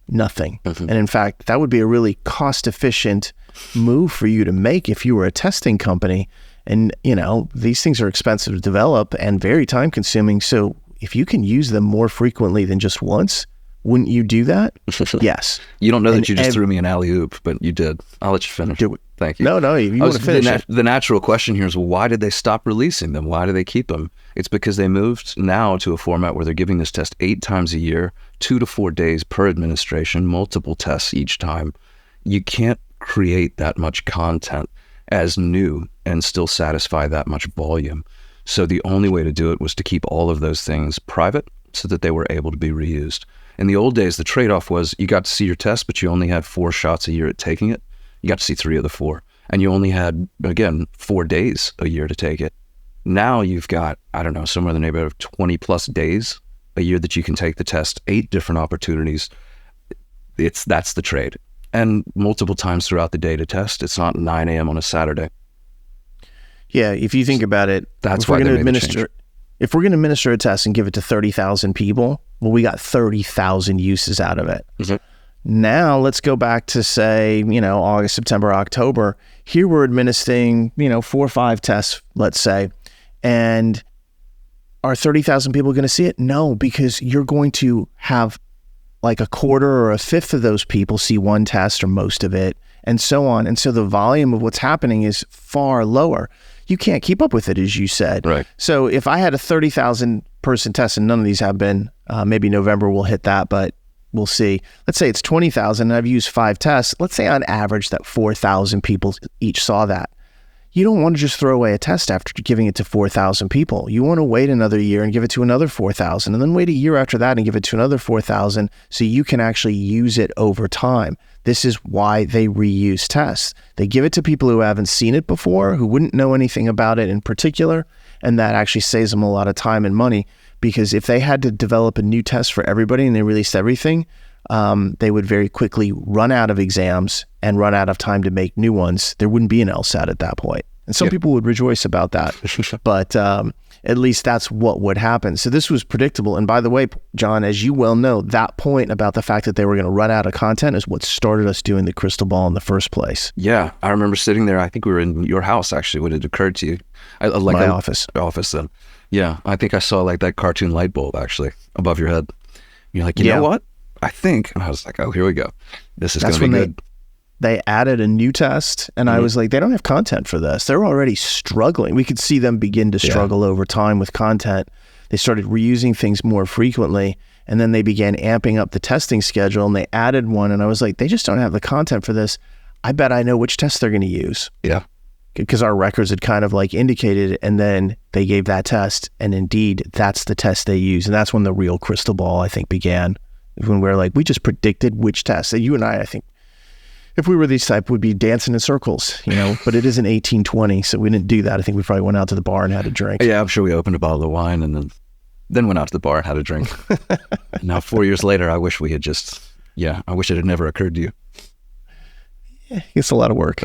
Nothing. Mm-hmm. And in fact, that would be a really cost-efficient move for you to make if you were a testing company. And, these things are expensive to develop and very time-consuming. So if you can use them more frequently than just once, Wouldn't you do that? Yes. You don't know that you just threw me an alley-oop, but you did. I'll let you finish. Thank you. No, you want to finish it. The natural question here is, well, why did they stop releasing them? Why do they keep them? It's because they moved now to a format where they're giving this test 8 times a year, 2 to 4 days per administration, multiple tests each time. You can't create that much content as new and still satisfy that much volume. So the only way to do it was to keep all of those things private so that they were able to be reused. In the old days, the trade-off was you got to see your test, but you only had 4 shots a year at taking it. You got to see 3 of the 4. And you only had, again, 4 days a year to take it. Now you've got, I don't know, somewhere in the neighborhood of 20 plus days a year that you can take the test, 8 different opportunities. That's the trade. And multiple times throughout the day to test. It's not 9 a.m. on a Saturday. Yeah, if you think about it, that's why they made the change. If we're going to administer a test and give it to 30,000 people, well, we got 30,000 uses out of it. Mm-hmm. Now let's go back to say, August, September, October. Here we're administering, 4 or 5 tests, let's say, and are 30,000 people going to see it? No, because you're going to have like a quarter or a fifth of those people see one test or most of it, and so on. And so the volume of what's happening is far lower. You can't keep up with it, as you said. Right. So if I had a 30,000 person test, and none of these have been, maybe November will hit that, but we'll see. Let's say it's 20,000 and I've used 5 tests. Let's say on average that 4,000 people each saw that. You don't want to just throw away a test after giving it to 4,000 people. You want to wait another year and give it to another 4,000, and then wait a year after that and give it to another 4,000 so you can actually use it over time. This is why they reuse tests. They give it to people who haven't seen it before, who wouldn't know anything about it in particular, and that actually saves them a lot of time and money, because if they had to develop a new test for everybody and they released everything, they would very quickly run out of exams and run out of time to make new ones. There wouldn't be an LSAT at that point. And some people would rejoice about that, but at least that's what would happen. So this was predictable. And by the way, John, as you well know, that point about the fact that they were going to run out of content is what started us doing the crystal ball in the first place. Yeah, I remember sitting there. I think we were in your house, actually, when it occurred to you. My office. Office then. Yeah, I think I saw like that cartoon light bulb, actually, above your head. You're like, you know what? I think. And I was like, oh, here we go. This is going to be good. They added a new test, and I was like, they don't have content for this. They're already struggling. We could see them begin to struggle over time with content. They started reusing things more frequently, and then they began amping up the testing schedule, and they added one, and I was like, they just don't have the content for this. I bet I know which test they're going to use. Yeah. Because our records had kind of like indicated it, and then they gave that test, and indeed, that's the test they use. And that's when the real crystal ball, I think, began. When we're like, we just predicted which test. So you and I think, if we were these type, would be dancing in circles, but it isn't 1820, so we didn't do that. I think we probably went out to the bar and had a drink. Yeah, I'm sure we opened a bottle of wine and then went out to the bar and had a drink. Now, 4 years later, I wish we had I wish it had never occurred to you. Yeah, it's a lot of work.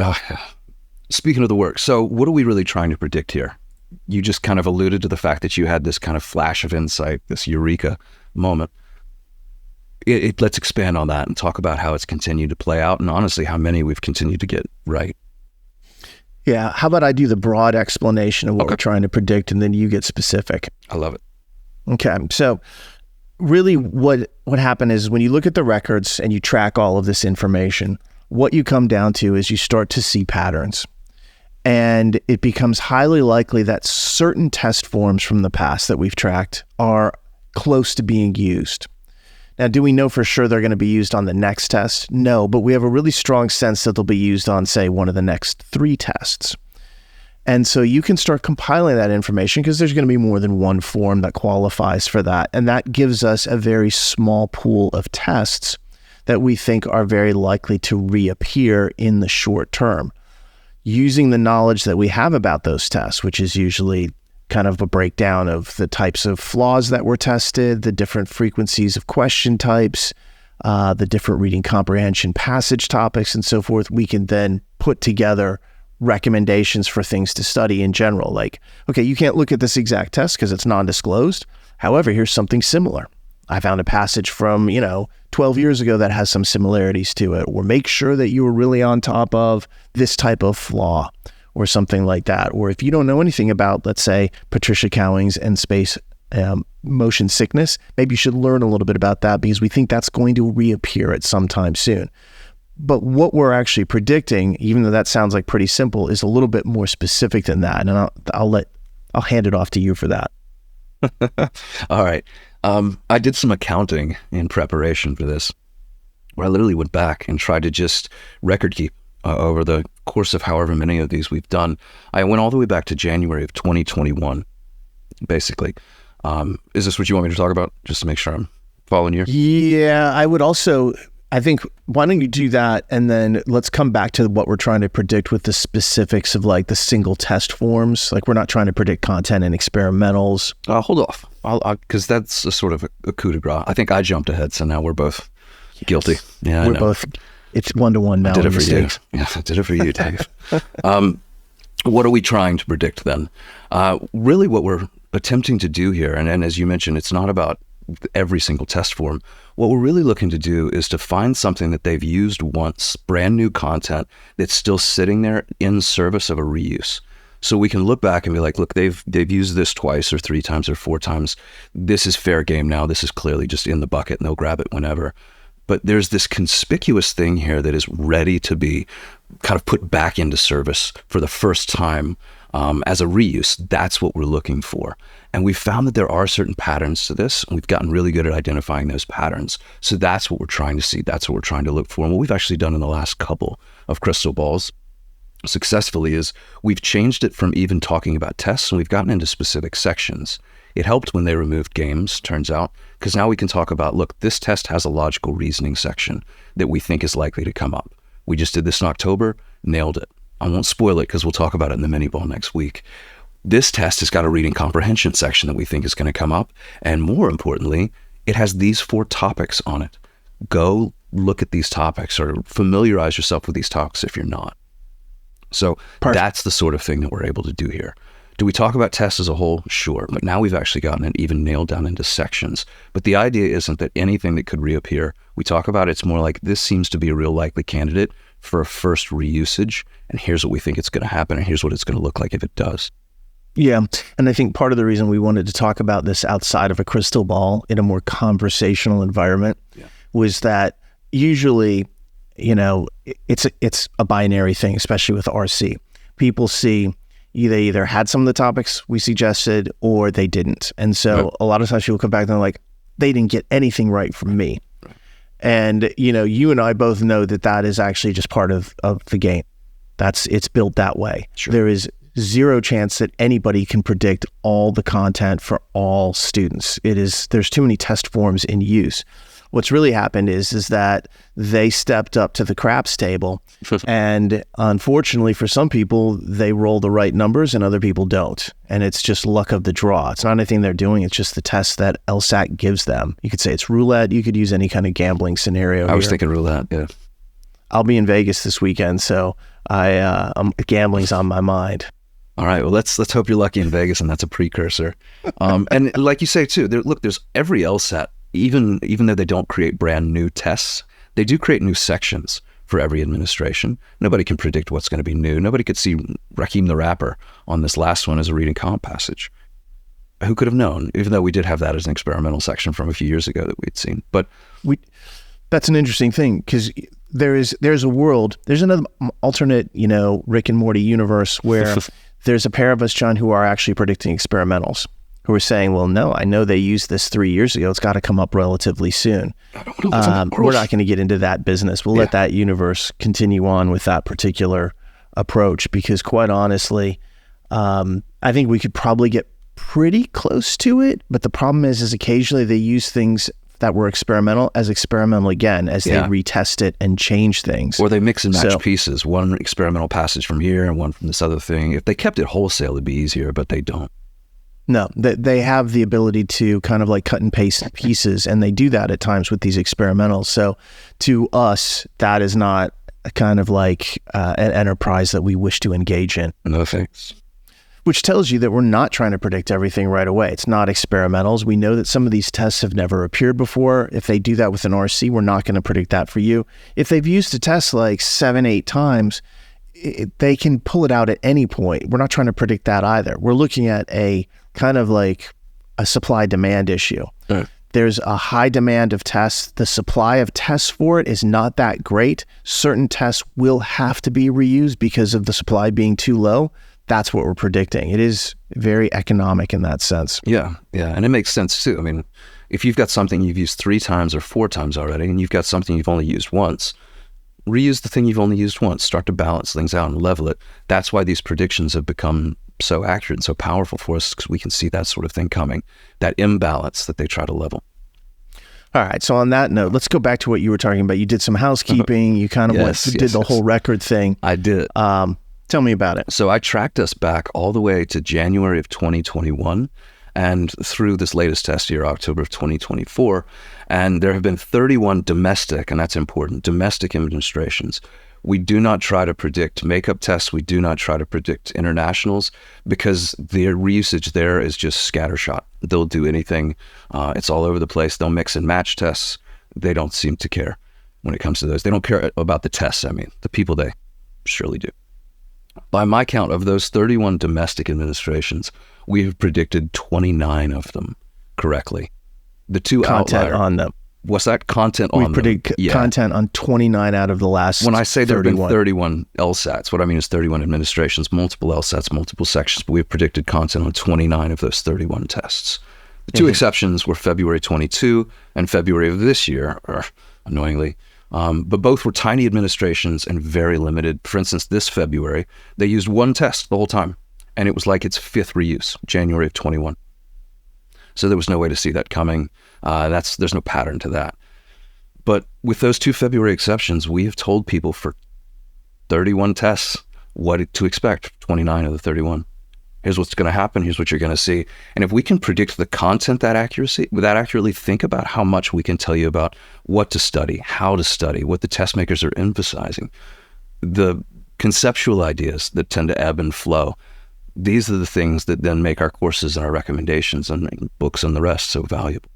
Speaking of the work, so what are we really trying to predict here? You just kind of alluded to the fact that you had this kind of flash of insight, this eureka moment. Let's expand on that and talk about how it's continued to play out, and honestly, how many we've continued to get right. Yeah. How about I do the broad explanation of what we're trying to predict, and then you get specific. I love it. Okay. So really what happened is when you look at the records and you track all of this information, what you come down to is you start to see patterns. And it becomes highly likely that certain test forms from the past that we've tracked are close to being used. Now, do we know for sure they're going to be used on the next test? No, but we have a really strong sense that they'll be used on, say, one of the next 3 tests. And so you can start compiling that information because there's going to be more than one form that qualifies for that. And that gives us a very small pool of tests that we think are very likely to reappear in the short term. Using the knowledge that we have about those tests, which is usually kind of a breakdown of the types of flaws that were tested, the different frequencies of question types, the different reading comprehension passage topics, and so forth, we can then put together recommendations for things to study in general. Like, okay, you can't look at this exact test because it's non-disclosed. However, here's something similar. I found a passage from, 12 years ago that has some similarities to it, or make sure that you were really on top of this type of flaw, or something like that. Or if you don't know anything about, let's say, Patricia Cowing's and space motion sickness, maybe you should learn a little bit about that because we think that's going to reappear at some time soon. But what we're actually predicting, even though that sounds like pretty simple, is a little bit more specific than that. And I'll hand it off to you for that. All right. I did some accounting in preparation for this, where I literally went back and tried to just record keep over the course of however many of these we've done. I went all the way back to January of 2021, basically. Is this what you want me to talk about, just to make sure I'm following you? Yeah, I think, why don't you do that, and then let's come back to what we're trying to predict with the specifics of like the single test forms. Like, we're not trying to predict content and experimentals. Hold off, because that's a sort of a coup de grace. I think I jumped ahead, so now we're both guilty. Yeah, we're both. It's 1-to-1 now. I did it for you. Yeah, I did it for you, Dave. What are we trying to predict then? Really, what we're attempting to do here, and as you mentioned, it's not about every single test form. What we're really looking to do is to find something that they've used once, brand new content that's still sitting there in service of a reuse. So we can look back and be like, look, they've used this twice or 3 times or 4 times. This is fair game now. This is clearly just in the bucket and they'll grab it whenever. But there's this conspicuous thing here that is ready to be kind of put back into service for the first time as a reuse. That's what we're looking for. And we found that there are certain patterns to this, and we've gotten really good at identifying those patterns. So that's what we're trying to see. That's what we're trying to look for. And what we've actually done in the last couple of crystal balls successfully is we've changed it from even talking about tests, and we've gotten into specific sections. It helped when they removed games, turns out, because now we can talk about, look, this test has a logical reasoning section that we think is likely to come up. We just did this in October, nailed it. I won't spoil it because we'll talk about it in the mini ball next week. This test has got a reading comprehension section that we think is going to come up. And more importantly, it has these 4 topics on it. Go look at these topics or familiarize yourself with these topics if you're not. So That's the sort of thing that we're able to do here. Do we talk about tests as a whole? Sure. But now we've actually gotten it even nailed down into sections. But the idea isn't that anything that could reappear, we talk about it's more like this seems to be a real likely candidate for a first reusage. And here's what we think it's going to happen. And here's what it's going to look like if it does. Yeah. And I think part of the reason we wanted to talk about this outside of a crystal ball in a more conversational environment was that usually, it's a binary thing, especially with RC. People see they either had some of the topics we suggested or they didn't. And so a lot of times people come back and they're like, they didn't get anything right from me. Right. And, you and I both know that is actually just part of the game. It's built that way. Sure. There is zero chance that anybody can predict all the content for all students. There's too many test forms in use. What's really happened is that they stepped up to the craps table, and unfortunately for some people, they roll the right numbers and other people don't. And it's just luck of the draw. It's not anything they're doing. It's just the test that LSAT gives them. You could say it's roulette. You could use any kind of gambling scenario. I was thinking roulette, yeah. I'll be in Vegas this weekend, so gambling's on my mind. All right, well, let's hope you're lucky in Vegas, and that's a precursor. And like you say, too, there's every LSAT, even though they don't create brand new tests, they do create new sections for every administration. Nobody can predict what's going to be new. Nobody could see Raheem the Rapper on this last one as a reading comp passage. Who could have known, even though we did have that as an experimental section from a few years ago that we'd seen. But that's an interesting thing, because there's a world, there's another alternate, Rick and Morty universe where there's a pair of us, John, who are actually predicting experimentals, who are saying, well, no, I know they used this 3 years ago. It's got to come up relatively soon. We're not going to get into that business. We'll let that universe continue on with that particular approach, because quite honestly, I think we could probably get pretty close to it. But the problem is occasionally they use things that were experimental again as they retest it and change things. Or they mix and match pieces, one experimental passage from here and one from this other thing. If they kept it wholesale, it'd be easier, but they don't. No, they have the ability to kind of like cut and paste pieces, and they do that at times with these experimentals. So to us, that is not a kind of like an enterprise that we wish to engage in. No thanks. Which tells you that we're not trying to predict everything right away. It's not experimentals. We know that some of these tests have never appeared before. If they do that with an RC, we're not going to predict that for you. If they've used a test like 7-8 times, they can pull it out at any point. We're not trying to predict that either. We're looking at a kind of like a supply-demand issue. Right. There's a high demand of tests. The supply of tests for it is not that great. Certain tests will have to be reused because of the supply being too low. That's what we're predicting. It is very economic in that sense. Yeah. And it makes sense too. I mean, if you've got something you've used 3 times or 4 times already, and you've got something you've only used once, reuse the thing you've only used once. Start to balance things out and level it. That's why these predictions have become so accurate and so powerful for us, because we can see that sort of thing coming, that imbalance that they try to level. All right. So on that note, let's go back to what you were talking about. You did some housekeeping. You kind of did the whole record thing. I did. Tell me about it. So I tracked us back all the way to January of 2021 and through this latest test year, October of 2024. And there have been 31 domestic, and that's important, domestic administrations. We do not try to predict makeup tests. We do not try to predict internationals, because their reusage there is just scattershot. They'll do anything. It's all over the place. They'll mix and match tests. They don't seem to care when it comes to those. They don't care about the tests. I mean, the people, they surely do. By my count, of those 31 domestic administrations, we have predicted 29 of them correctly. The 2 content on them. What's that? Content on them. We predict content on 29 out of the last 31. When I say there have been 31 LSATs, what I mean is 31 administrations, multiple LSATs, multiple sections, but we've predicted content on 29 of those 31 tests. The 2 exceptions were February 22 and February of this year, annoyingly. But both were tiny administrations and very limited. For instance, this February, they used 1 test the whole time, and it was like its 5th reuse, January of 21. So there was no way to see that coming. There's no pattern to that. But with those 2 February exceptions, we have told people for 31 tests what to expect, 29 of the 31. Here's what's going to happen. Here's what you're going to see. And if we can predict the content that accurately, think about how much we can tell you about what to study, how to study, what the test makers are emphasizing, the conceptual ideas that tend to ebb and flow. These are the things that then make our courses and our recommendations and books and the rest so valuable.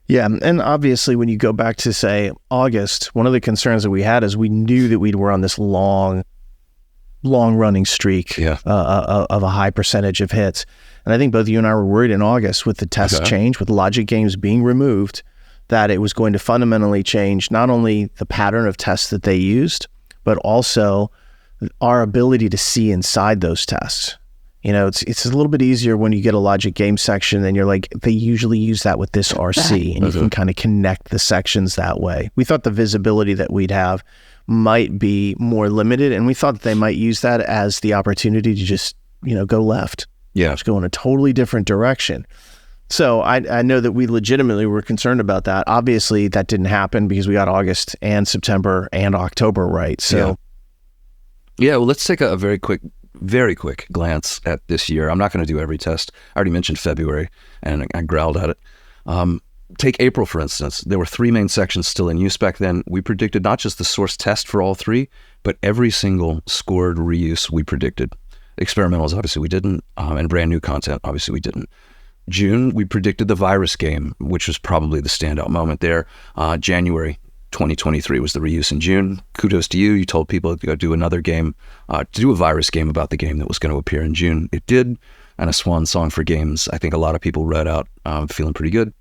Yeah, and obviously when you go back to, say, August, one of the concerns that we had is we knew that we were on this long-running streak of a high percentage of hits. And I think both you and I were worried in August with the test change, with logic games being removed, that it was going to fundamentally change not only the pattern of tests that they used, but also our ability to see inside those tests. You know, it's a little bit easier when you get a logic game section and you're like, they usually use that with this RC, and you can kind of connect the sections that way. We thought the visibility that we'd have might be more limited, and we thought that they might use that as the opportunity to just, go left. Yeah. Just go in a totally different direction. So I know that we legitimately were concerned about that. Obviously, that didn't happen because we got August and September and October right. So, well, let's take a very quick glance at this year. I'm not going to do every test. I already mentioned February, and I growled at it. Take April, for instance. There were 3 main sections still in use back then. We predicted not just the source test for all 3, but every single scored reuse we predicted. Experimentals, obviously we didn't, and brand new content, obviously we didn't. June, we predicted the virus game, which was probably the standout moment there. January 2023 was the reuse in June. Kudos to you. You told people to go do another game, to do a virus game about the game that was going to appear in June. It did, and a swan song for games. I think a lot of people read out feeling pretty good.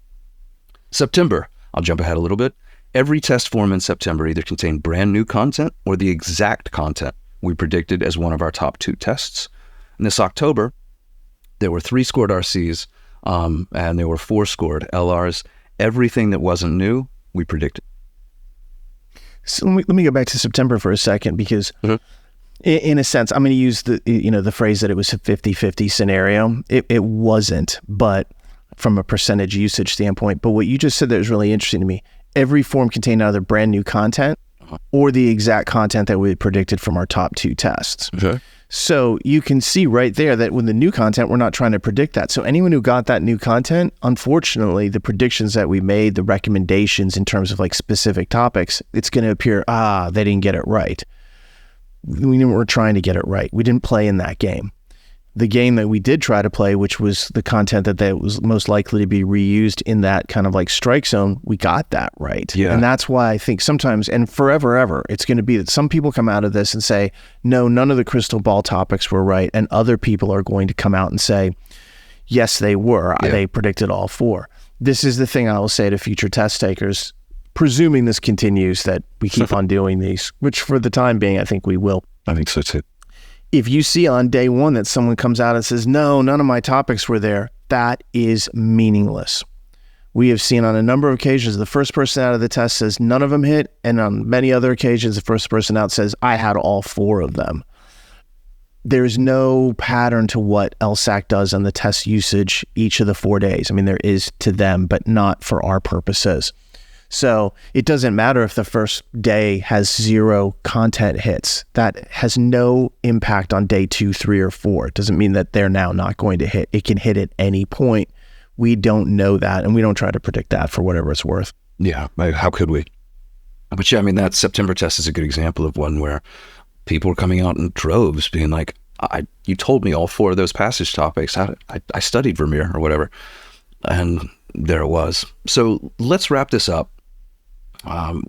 September, I'll jump ahead a little bit. Every test form in September either contained brand new content or the exact content we predicted as one of our top 2 tests. And this October, there were 3 scored RCs, and there were 4 scored LRs. Everything that wasn't new, we predicted. So let me go back to September for a second, because in a sense, I'm going to use the phrase that it was a 50-50 scenario. It wasn't, but from a percentage usage standpoint. But what you just said that was really interesting to me. Every form contained either brand new content or the exact content that we had predicted from our top 2 tests. Okay. So you can see right there that with the new content, we're not trying to predict that. So anyone who got that new content, unfortunately, the predictions that we made, the recommendations in terms of like specific topics, it's going to appear, they didn't get it right. We weren't trying to get it right. We didn't play in that game. The game that we did try to play, which was the content that was most likely to be reused in that kind of like strike zone, we got that right. Yeah. And that's why I think sometimes, and forever, ever, it's going to be that some people come out of this and say, no, none of the crystal ball topics were right. And other people are going to come out and say, Yes, they were. Yeah. They predicted all 4. This is the thing I will say to future test takers, presuming this continues, that we keep on doing these, which for the time being, I think we will. I think so too. If you see on day 1 that someone comes out and says, no, none of my topics were there, that is meaningless. We have seen on a number of occasions, the first person out of the test says none of them hit, and on many other occasions, the first person out says, I had all 4 of them. There's no pattern to what LSAC does on the test usage each of the 4 days. I mean, there is to them, but not for our purposes. So it doesn't matter if the first day has 0 content hits. That has no impact on day 2, 3, or 4. It doesn't mean that they're now not going to hit. It can hit at any point. We don't know that, and we don't try to predict that for whatever it's worth. Yeah, how could we? But yeah, I mean, that September test is a good example of one where people were coming out in droves being like, you told me all 4 of those passage topics. I studied Vermeer or whatever. And there it was. So let's wrap this up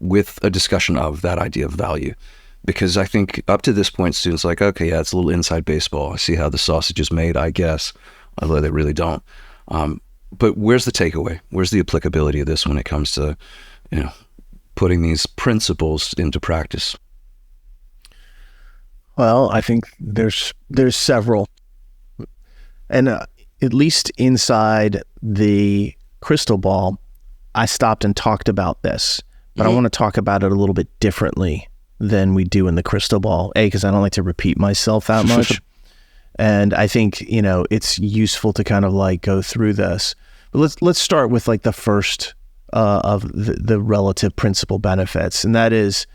with a discussion of that idea of value. Because I think up to this point, students are like, okay, yeah, it's a little inside baseball. I see how the sausage is made, I guess, although they really don't. But where's the takeaway? Where's the applicability of this when it comes to, putting these principles into practice? Well, I think there's several. And at least inside the crystal ball, I stopped and talked about this. But I want to talk about it a little bit differently than we do in the crystal ball. Because I don't like to repeat myself that much. And I think, it's useful to kind of like go through this. But let's start with like the first of the relative principal benefits. And that is,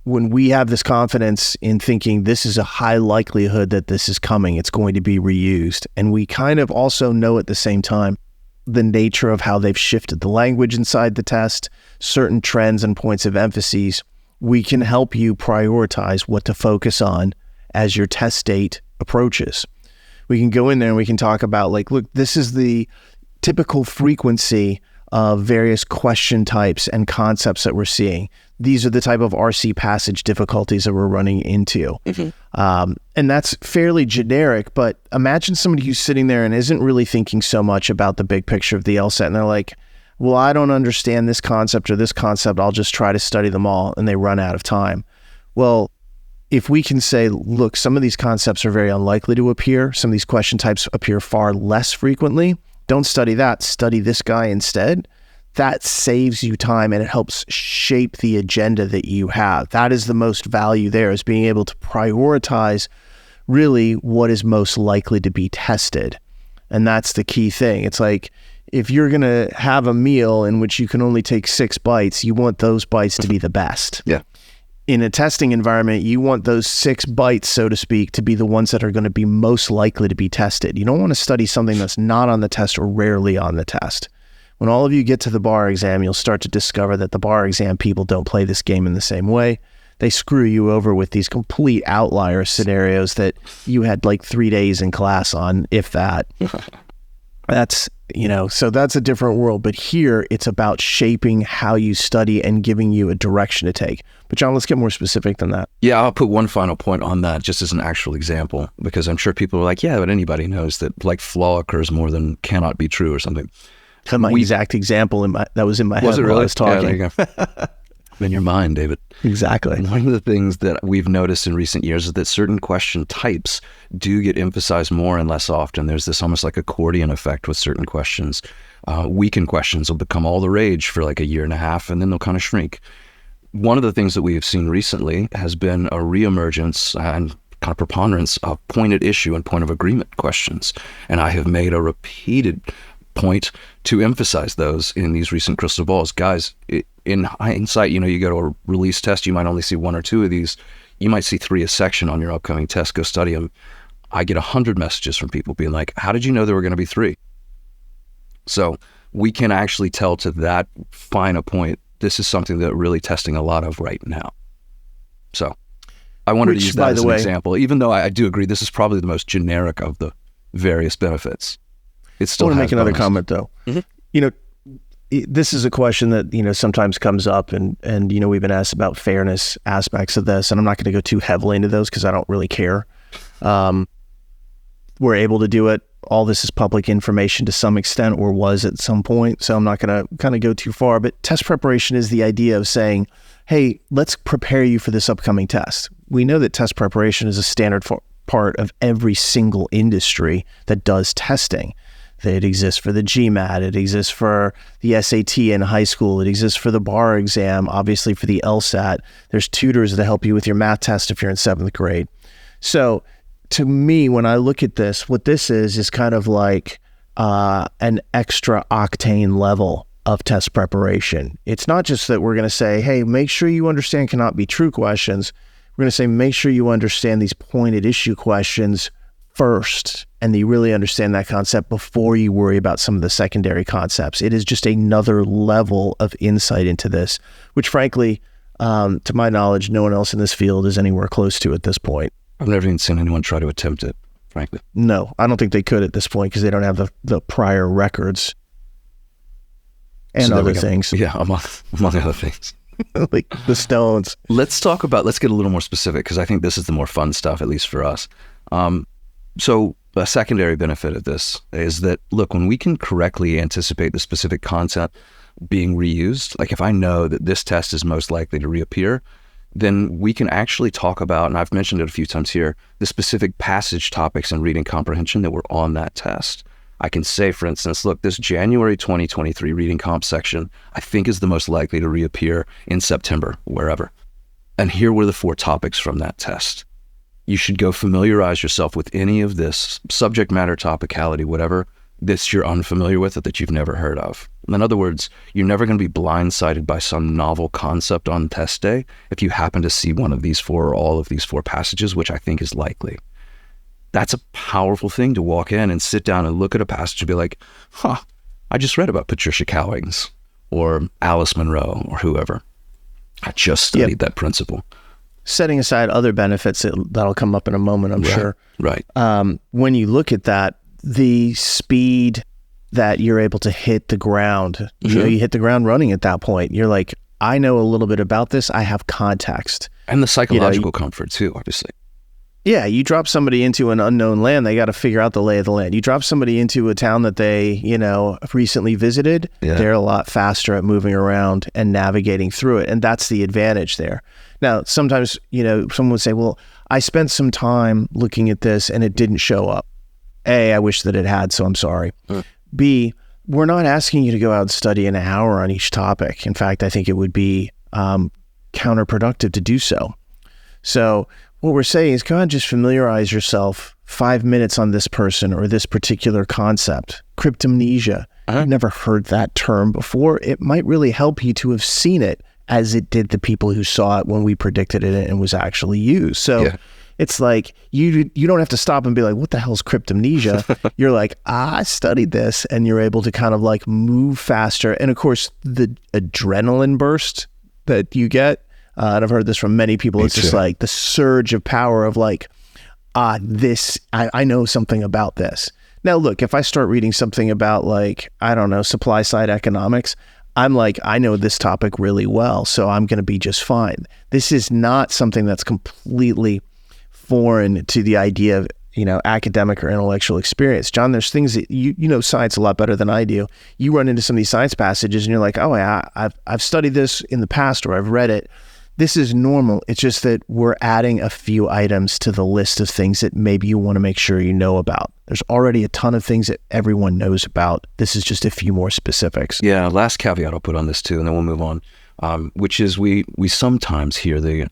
when we have this confidence in thinking this is a high likelihood that this is coming, it's going to be reused. And we kind of also know at the same time the nature of how they've shifted the language inside the test, certain trends and points of emphases. We can help you prioritize what to focus on as your test date approaches. We can go in there and we can talk about like, look, this is the typical frequency of various question types and concepts that we're seeing. These are the type of RC passage difficulties that we're running into. And that's fairly generic, but imagine somebody who's sitting there and isn't really thinking so much about the big picture of the LSAT, and they're like, well, I don't understand this concept or this concept, I'll just try to study them all, and they run out of time. Well, if we can say, look, some of these concepts are very unlikely to appear, some of these question types appear far less frequently, don't study that, study this guy instead. That saves you time and it helps shape the agenda that you have. That is the most value there, is being able to prioritize really what is most likely to be tested. And that's the key thing. It's like, if you're going to have a meal in which you can only take 6 bites, you want those bites to be the best. Yeah. In a testing environment, you want those 6 bites, so to speak, to be the ones that are going to be most likely to be tested. You don't want to study something that's not on the test or rarely on the test. When all of you get to the bar exam, you'll start to discover that the bar exam people don't play this game in the same way. They screw you over with these complete outlier scenarios that you had like 3 days in class on, if that. That's, so that's a different world. But here, it's about shaping how you study and giving you a direction to take. But John, let's get more specific than that. Yeah, I'll put one final point on that just as an actual example, because I'm sure people are like, yeah, but anybody knows that like flaw occurs more than cannot be true or something. So my exact example that was in my head was it while really? I was talking. Yeah, there you go. In your mind, David. Exactly. And one of the things that we've noticed in recent years is that certain question types do get emphasized more and less often. There's this almost like accordion effect with certain questions. Weekend questions will become all the rage for like a year and a half, and then they'll kind of shrink. One of the things that we have seen recently has been a reemergence and kind of preponderance of pointed issue and point of agreement questions. And I have made a repeated point to emphasize those in these recent crystal balls. Guys, in hindsight, you go to a release test, you might only see 1 or 2 of these. You might see 3 a section on your upcoming test. Go study them. I get 100 messages from people being like, how did you know there were going to be 3? So we can actually tell to that fine a point, this is something that we're really testing a lot of right now. So I wanted to use that as an example, even though I do agree this is probably the most generic of the various benefits. It still I want to make another bonus. comment though. This is a question that, sometimes comes up and we've been asked about fairness aspects of this, and I'm not going to go too heavily into those because I don't really care. We're able to do it all this is public information to some extent, or was at some point, so I'm not going to kind of go too far. But test preparation is the idea of saying, hey, let's prepare you for this upcoming test. We know that test preparation is a standard part of every single industry that does testing. It exists for the GMAT, it exists for the SAT in high school, it exists for the bar exam, obviously for the LSAT. There's tutors that help you with your math test if you're in 7th grade. So to me, when I look at this, what this is kind of like an extra octane level of test preparation. It's not just that we're going to say, hey, make sure you understand cannot be true questions. We're going to say, make sure you understand these pointed issue questions first, and that you really understand that concept before you worry about some of the secondary concepts. It is just another level of insight into this, which frankly, to my knowledge, no one else in this field is anywhere close to at this point. I've never even seen anyone try to attempt it, frankly. No, I don't think they could at this point because they don't have the prior records and So there we other go. things. Yeah, among other things. Like the stones. Let's get a little more specific, because I think this is the more fun stuff, at least for us. So a secondary benefit of this is that, look, when we can correctly anticipate the specific content being reused, like if I know that this test is most likely to reappear, then we can actually talk about, and I've mentioned it a few times here, the specific passage topics and reading comprehension that were on that test. I can say, for instance, look, this January 2023 reading comp section, I think is the most likely to reappear in September, wherever. And here were the 4 topics from that test. You should go familiarize yourself with any of this subject matter, topicality, whatever this you're unfamiliar with or that you've never heard of. In other words, you're never going to be blindsided by some novel concept on test day if you happen to see one of these 4 or all of these 4 passages, which I think is likely. That's a powerful thing to walk in and sit down and look at a passage and be like, I just read about Patricia Cowings or Alice Munro or whoever. I just studied that principle. Setting aside other benefits that'll come up in a moment, I'm sure. Right. When you look at that, the speed that you're able to hit the ground, you know, you hit the ground running at that point. You're like, I know a little bit about this. I have context. And the psychological comfort too, obviously. Yeah, you drop somebody into an unknown land, they got to figure out the lay of the land. You drop somebody into a town that they, recently visited, they're a lot faster at moving around and navigating through it. And that's the advantage there. Now, sometimes, someone would say, well, I spent some time looking at this and it didn't show up. A, I wish that it had, so I'm sorry. B, we're not asking you to go out and study an hour on each topic. In fact, I think it would be counterproductive to do so. So what we're saying is, go ahead and just familiarize yourself 5 minutes on this person or this particular concept. Cryptomnesia. I've never heard that term before. It might really help you to have seen it as it did the people who saw it when we predicted it and was actually used. So it's like, you don't have to stop and be like, what the hell is cryptomnesia? You're like, I studied this, and you're able to kind of like move faster. And of course, the adrenaline burst that you get, and I've heard this from many people, it's just like the surge of power of like, I know something about this. Now, look, if I start reading something about like, I don't know, supply side economics, I'm like, I know this topic really well, so I'm going to be just fine. This is not something that's completely foreign to the idea of, academic or intellectual experience. John, there's things that you know science a lot better than I do. You run into some of these science passages and you're like, oh, yeah, I've studied this in the past, or I've read it. This is normal. It's just that we're adding a few items to the list of things that maybe you want to make sure you know about. There's already a ton of things that everyone knows about. This is just a few more specifics. Yeah, last caveat I'll put on this too, and then we'll move on, which is we sometimes hear the,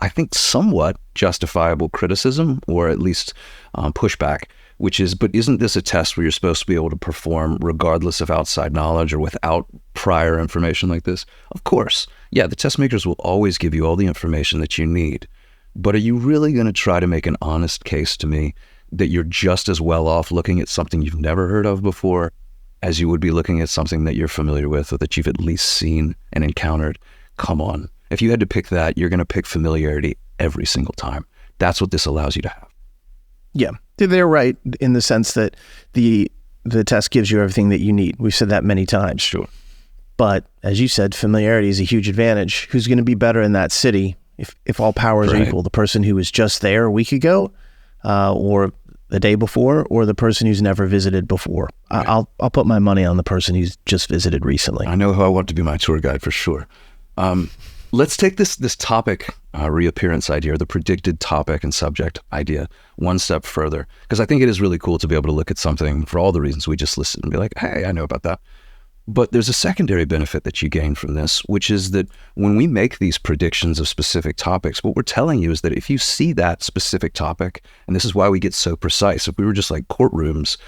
I think, somewhat justifiable criticism, or at least pushback, which is, but isn't this a test where you're supposed to be able to perform regardless of outside knowledge or without prior information like this? Of course. Yeah, the test makers will always give you all the information that you need. But are you really going to try to make an honest case to me that you're just as well off looking at something you've never heard of before as you would be looking at something that you're familiar with or that you've at least seen and encountered? Come on. If you had to pick that, you're going to pick familiarity every single time. That's what this allows you to have. Yeah, they're right in the sense that the test gives you everything that you need. We've said that many times. Sure. But as you said, familiarity is a huge advantage. Who's going to be better in that city if all powers are equal? The person who was just there a week ago, or the day before or the person who's never visited before. Right. I'll put my money on the person who's just visited recently. I know who I want to be my tour guide for sure. Let's take this topic reappearance idea, or the predicted topic and subject idea, one step further, because I think it is really cool to be able to look at something for all the reasons we just listed and be like, hey, I know about that. But there's a secondary benefit that you gain from this, which is that when we make these predictions of specific topics, what we're telling you is that if you see that specific topic, and this is why we get so precise, if we were just like courtrooms,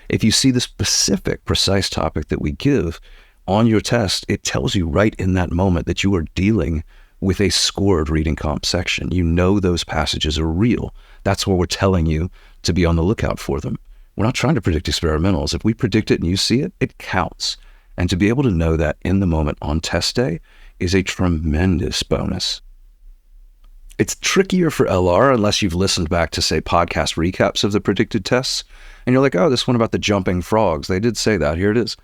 if you see the specific precise topic that we give on your test, it tells you right in that moment that you are dealing with a scored reading comp section. You know those passages are real. That's what we're telling you to be on the lookout for them. We're not trying to predict experimentals. If we predict it and you see it, it counts. And to be able to know that in the moment on test day is a tremendous bonus. It's trickier for LR unless you've listened back to, say, podcast recaps of the predicted tests. And you're like, oh, this one about the jumping frogs. They did say that. Here it is.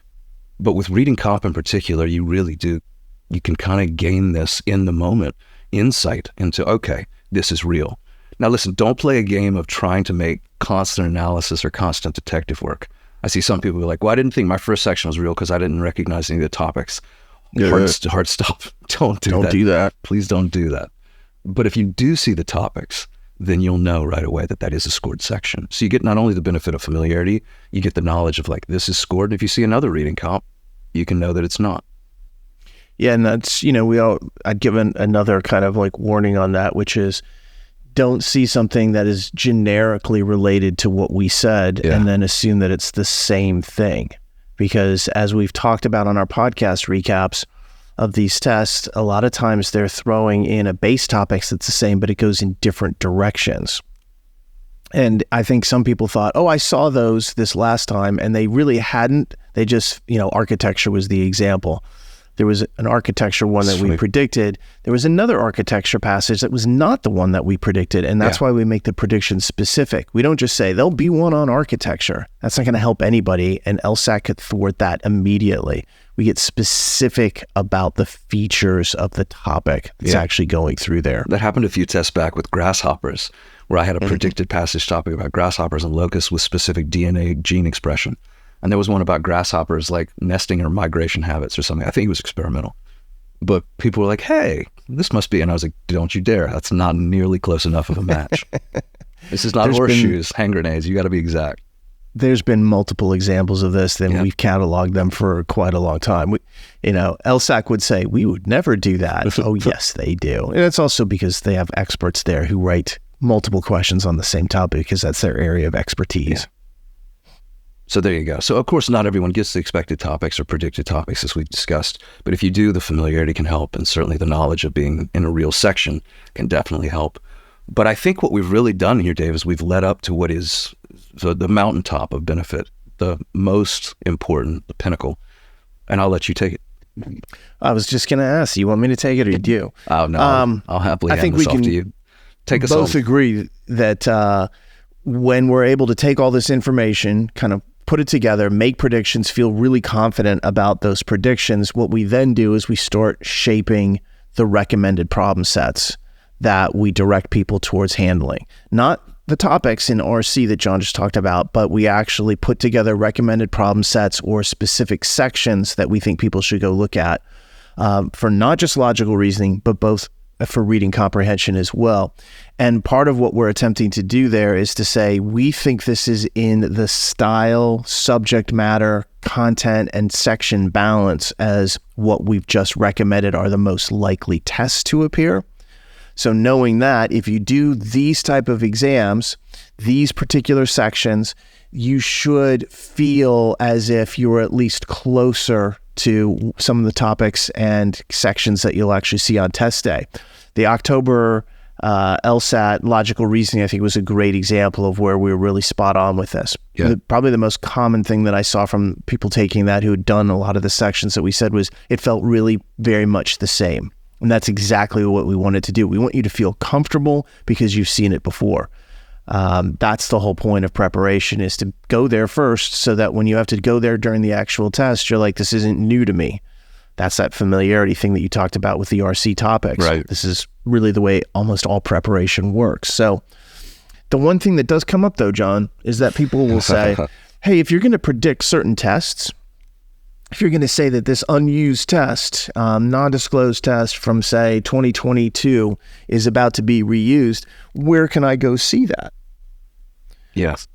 But with reading comp in particular, you really do. You can kind of gain this in the moment insight into, okay, this is real. Now, listen, don't play a game of trying to make constant analysis or constant detective work. I see some people be like, well, I didn't think my first section was real because I didn't recognize any of the topics. Hard stop. Don't do that. Please don't do that. But if you do see the topics, then you'll know right away that that is a scored section. So you get not only the benefit of familiarity, you get the knowledge of like, this is scored. And if you see another reading comp, you can know that it's not. Yeah, and that's, I'd give another kind of like warning on that, which is don't see something that is generically related to what we said and then assume that it's the same thing. Because as we've talked about on our podcast recaps of these tests, a lot of times they're throwing in a base topics that's the same, but it goes in different directions. And I think some people thought, oh, I saw those this last time, and they really hadn't. They just, architecture was the example. There was an architecture one that we predicted. There was another architecture passage that was not the one that we predicted. And that's why we make the prediction specific. We don't just say, there'll be one on architecture. That's not going to help anybody. And LSAT could thwart that immediately. We get specific about the features of the topic that's actually going through there. That happened a few tests back with grasshoppers, where I had a predicted passage topic about grasshoppers and locusts with specific DNA gene expression. And there was one about grasshoppers, like nesting or migration habits or something. I think it was experimental. But people were like, hey, this must be. And I was like, don't you dare. That's not nearly close enough of a match. This is not horseshoes, hand grenades. You got to be exact. There's been multiple examples of this, and we've cataloged them for quite a long time. LSAC would say, we would never do that. Oh, yes, they do. And it's also because they have experts there who write multiple questions on the same topic because that's their area of expertise. Yeah. So there you go. So of course, not everyone gets the expected topics or predicted topics as we've discussed, but if you do, the familiarity can help, and certainly the knowledge of being in a real section can definitely help. But I think what we've really done here, Dave, is we've led up to what is the mountaintop of benefit, the most important, the pinnacle, and I'll let you take it. I was just going to ask, you want me to take it or do you? Oh, no, I'll happily hand this off to you. Take us both home. Agree that when we're able to take all this information, kind of put it together, make predictions, feel really confident about those predictions, what we then do is we start shaping the recommended problem sets that we direct people towards handling. Not the topics in RC that John just talked about, but we actually put together recommended problem sets or specific sections that we think people should go look at for not just logical reasoning, but both for reading comprehension as well. And part of what we're attempting to do there is to say, we think this is in the style, subject matter, content, and section balance as what we've just recommended are the most likely tests to appear. So knowing that if you do these type of exams, these particular sections, you should feel as if you're at least closer to some of the topics and sections that you'll actually see on test day. The October LSAT logical reasoning, I think, was a great example of where we were really spot on with this. Yeah. Probably the most common thing that I saw from people taking that who had done a lot of the sections that we said was it felt really very much the same. And that's exactly what we wanted to do. We want you to feel comfortable because you've seen it before. That's the whole point of preparation, is to go there first so that when you have to go there during the actual test, you're like, this isn't new to me. That's that familiarity thing that you talked about with the RC topics. Right. This is really the way almost all preparation works. So The one thing that does come up, though, John, is that people will say, hey, if you're going to predict certain tests, if you're going to say that this unused test, non-disclosed test from, say, 2022 is about to be reused, where can I go see that? Yes.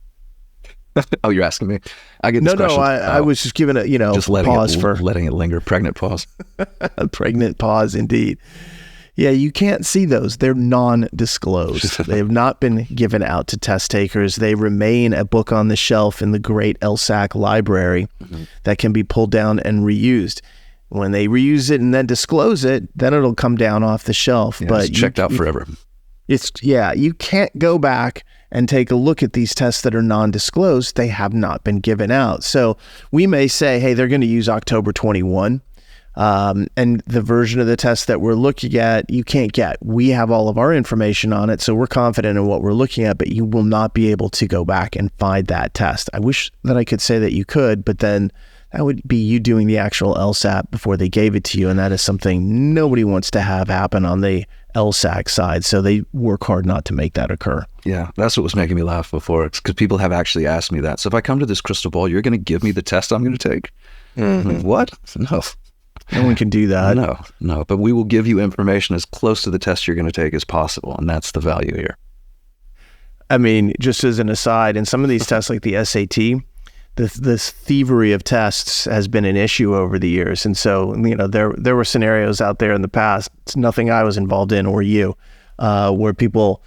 Oh, you're asking me? I get this question. No, I was just giving a, just letting it linger. Pregnant pause. A pregnant pause, indeed. Yeah, you can't see those. They're non-disclosed. They have not been given out to test takers. They remain a book on the shelf in the great LSAT library that can be pulled down and reused. When they reuse it and then disclose it, then it'll come down off the shelf. Yeah, but it's checked out forever. You can't go back and take a look at these tests that are non-disclosed. They have not been given out. So we may say, hey, they're going to use October 21. And the version of the test that we're looking at, you can't get. We have all of our information on it, so we're confident in what we're looking at, but you will not be able to go back and find that test. I wish that I could say that you could, but then that would be you doing the actual LSAT before they gave it to you, and that is something nobody wants to have happen on the LSAT side, so they work hard not to make that occur. Yeah, that's what was making me laugh before, because people have actually asked me that. So if I come to this crystal ball, you're going to give me the test I'm going to take? Like, what? No. No one can do that. No, but we will give you information as close to the test you're going to take as possible, and that's the value here. I mean, just as an aside, in some of these tests like the SAT, this thievery of tests has been an issue over the years. And so, there were scenarios out there in the past, it's nothing I was involved in or you, where people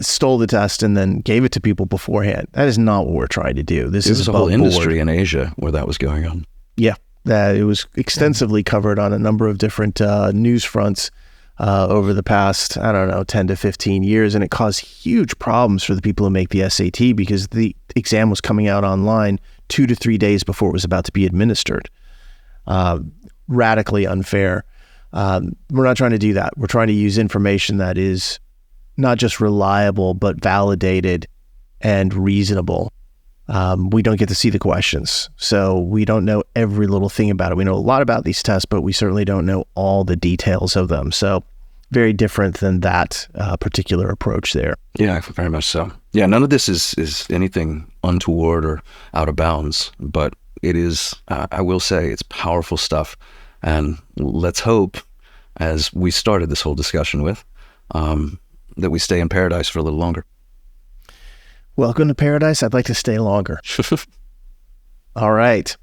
stole the test and then gave it to people beforehand. That is not what we're trying to do. This is a whole industry in Asia where that was going on. Yeah. That it was extensively covered on a number of different news fronts over the past, 10 to 15 years. And it caused huge problems for the people who make the SAT because the exam was coming out online 2 to 3 days before it was about to be administered. Radically unfair. We're not trying to do that. We're trying to use information that is not just reliable, but validated and reasonable. We don't get to see the questions, so we don't know every little thing about it. We know a lot about these tests, but we certainly don't know all the details of them. So very different than that particular approach there. Yeah, very much so. Yeah, none of this is anything untoward or out of bounds, but it is, I will say, it's powerful stuff. And let's hope, as we started this whole discussion with, that we stay in paradise for a little longer. Welcome to paradise. I'd like to stay longer. All right.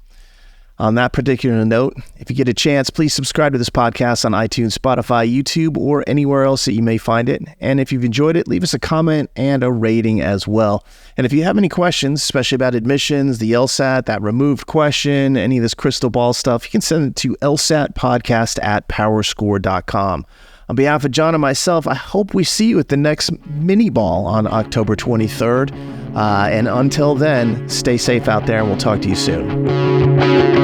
On that particular note, if you get a chance, please subscribe to this podcast on iTunes, Spotify, YouTube, or anywhere else that you may find it. And if you've enjoyed it, leave us a comment and a rating as well. And if you have any questions, especially about admissions, the LSAT, that removed question, any of this crystal ball stuff, you can send it to lsatpodcast@powerscore.com. On behalf of John and myself, I hope we see you at the next mini ball on October 23rd. And until then, stay safe out there, and we'll talk to you soon.